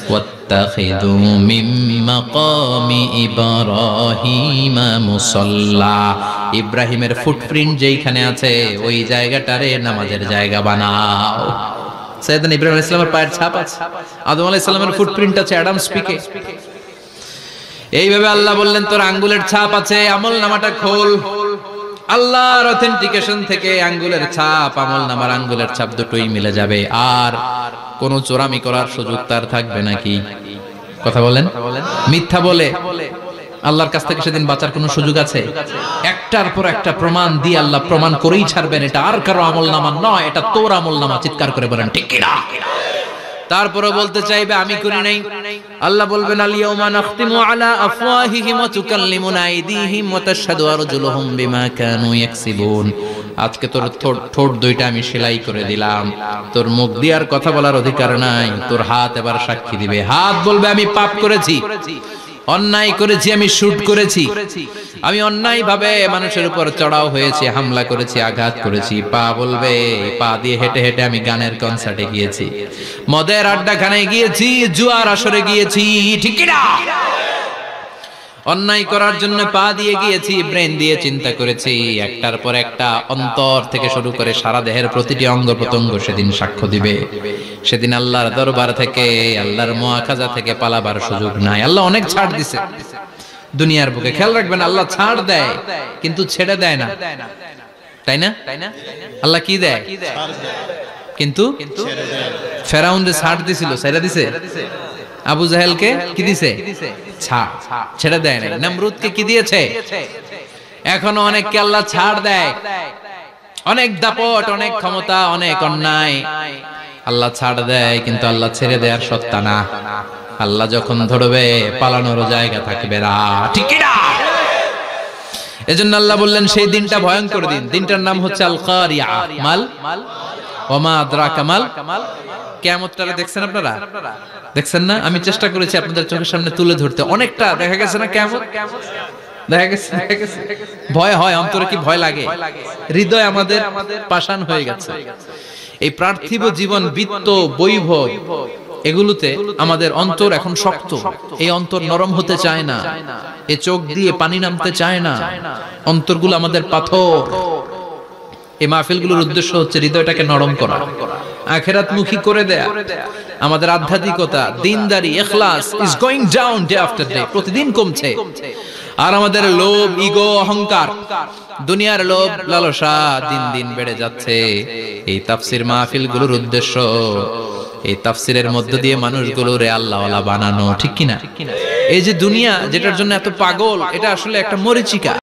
ওয়াত্তাখিযু মিন মাকামি ইব্রাহিম মুসাল্লা, ইব্রাহিমের ফুটপ্রিন্ট যেইখানে আছে ওই জায়গাটারে নামাজের জায়গা বানাও। সাইয়েদনা ইব্রাহিম আলাইহিস সালামের পায়ের ছাপ আছে, আদম আলাইহিস সালামের ফুটপ্রিন্ট আছে অ্যাডামস পিকে। এইভাবে আল্লাহ বললেন তোর আঙ্গুলের ছাপ আছে, আমলনামাটা খোল। আল্লাহর অথেন্টিকেশন থেকে আঙ্গুলের ছাপ, আমলনামার আঙ্গুলের ছাপ দুটোই মিলে যাবে। আর কোন চোরামি করার সুযোগ তার থাকবে নাকি? কথা বলেন। মিথ্যা বলে আল্লাহর কাছ থেকে সেদিন বাঁচার কোনো সুযোগ আছে? একটার পর একটা প্রমাণ দিয়ে আল্লাহ প্রমাণ করেই ছাড়বেন এটা আর কারো আমলনামা নয়, এটা তোর আমলনামা। চিৎকার করে বলেন ঠিক কিনা? তারপরে বলতে চাইবে আমি করি নাই। আল্লাহ বলবেন আল ইয়াউমা নাখতিমু আলা আফওয়াহিহিম ওয়া তুকাল্লিমুনা আইদিহিম ওয়া তাশহাদু আরজুলুহুম বিমা কানু ইয়াকসিবুন। আজকে তোর ঠোঁট দুইটা আমি সেলাই করে দিলাম, তোর মুখ দিয়ে আর কথা বলার অধিকার নাই, তোর হাত এবার সাক্ষী দিবে। হাত বলবে আমি পাপ করেছি, অন্যায় করেছি, আমি শুট করেছি, আমি অন্যায় ভাবে মানুষের উপর চড়াও হয়েছি, হামলা করেছি, আঘাত করেছি। পা বলবে পা দিয়ে হেঁটে হেঁটে আমি গানের কনসার্টে গিয়েছি, মদের আড্ডাখানায় গিয়েছি, জুয়ার আসরে গিয়েছি, ঠিক কি না? অন্যায় করার জন্য পা দিয়ে গিয়েছি, ব্রেন দিয়ে চিন্তা করেছি। একটার পর একটা অন্তর থেকে শুরু করে সারা দেহের প্রতিটি অঙ্গ প্রত্যঙ্গ সেদিন সাক্ষ্য দিবে। সেদিন আল্লাহর দরবার থেকে, আল্লাহর মুআখাজা থেকে পালাবার সুযোগ নাই। আল্লাহ অনেক ছাড় দিছে দুনিয়ার বুকে। খেয়াল রাখবেন, আল্লাহ ছাড় দেয় কিন্তু ছেড়ে দেয় না, তাই না? আল্লাহ কি দেয়? কিন্তু ফেরাউন যে ছাড় দিছিল, ছেড়ে দিছে। আবু জাহেলকে কি দিছে? ছাড়, ছেড়ে দেয় না। নমরুদকে কি দিয়েছে? এখনো অনেককে আল্লাহ ছাড় দেয়। অনেক দাপট, অনেক ক্ষমতা, অনেক অন্যায় আল্লাহ ছাড় দেয়, কিন্তু আল্লাহ ছেড়ে দেওয়ার সত্তা না। আল্লাহ যখন ধরবে পালানোর জায়গা থাকবে না, ঠিক কি না? এজন্য আল্লাহ বললেন সেই দিনটা ভয়ঙ্কর দিন। দিনটার নাম হচ্ছে আল কারিয়া। মাল ওমা আদরাকা মাল। কিয়ামতটা দেখছেন আপনারা? দেখছেন না? আমি চেষ্টা করেছি আপনাদের চোখের সামনে তুলে ধরতে। অনেকটা দেখা গেছে না কিয়ামত? দেখা গেছে। ভয় হয়, অন্তরে কি ভয় লাগে? হৃদয় আমাদের পাষাণ হয়ে গেছে। এই পার্থিব জীবন, বিত্ত, বৈভব, এগুলোতে আমাদের অন্তর এখন শক্ত। এই অন্তর নরম হতে চায় না, এই চোখ দিয়ে পানি নামতে চায় না, অন্তরগুলো আমাদের পাথর। এই মাহফিলগুলোর উদ্দেশ্য হচ্ছে হৃদয়টাকে নরম করা, আখিরাতমুখী করে দেয়া। আমাদের আধ্যাত্মিকতা, দিনদারি, ইখলাস is going down day after day, প্রতিদিন কমছে। আর আমাদের লোভ, ইগো, অহংকার, দুনিয়ার লোভ, লালসা দিন দিন বেড়ে যাচ্ছে। এই তাফসীর মাহফিলগুলোর উদ্দেশ্য এই তাফসীরের মধ্য দিয়ে মানুষগুলোরে আল্লাহওয়ালা বানানো, ঠিক কিনা? এই যে দুনিয়া যেটার জন্য এত পাগল, এটা আসলে একটা মরীচিকা।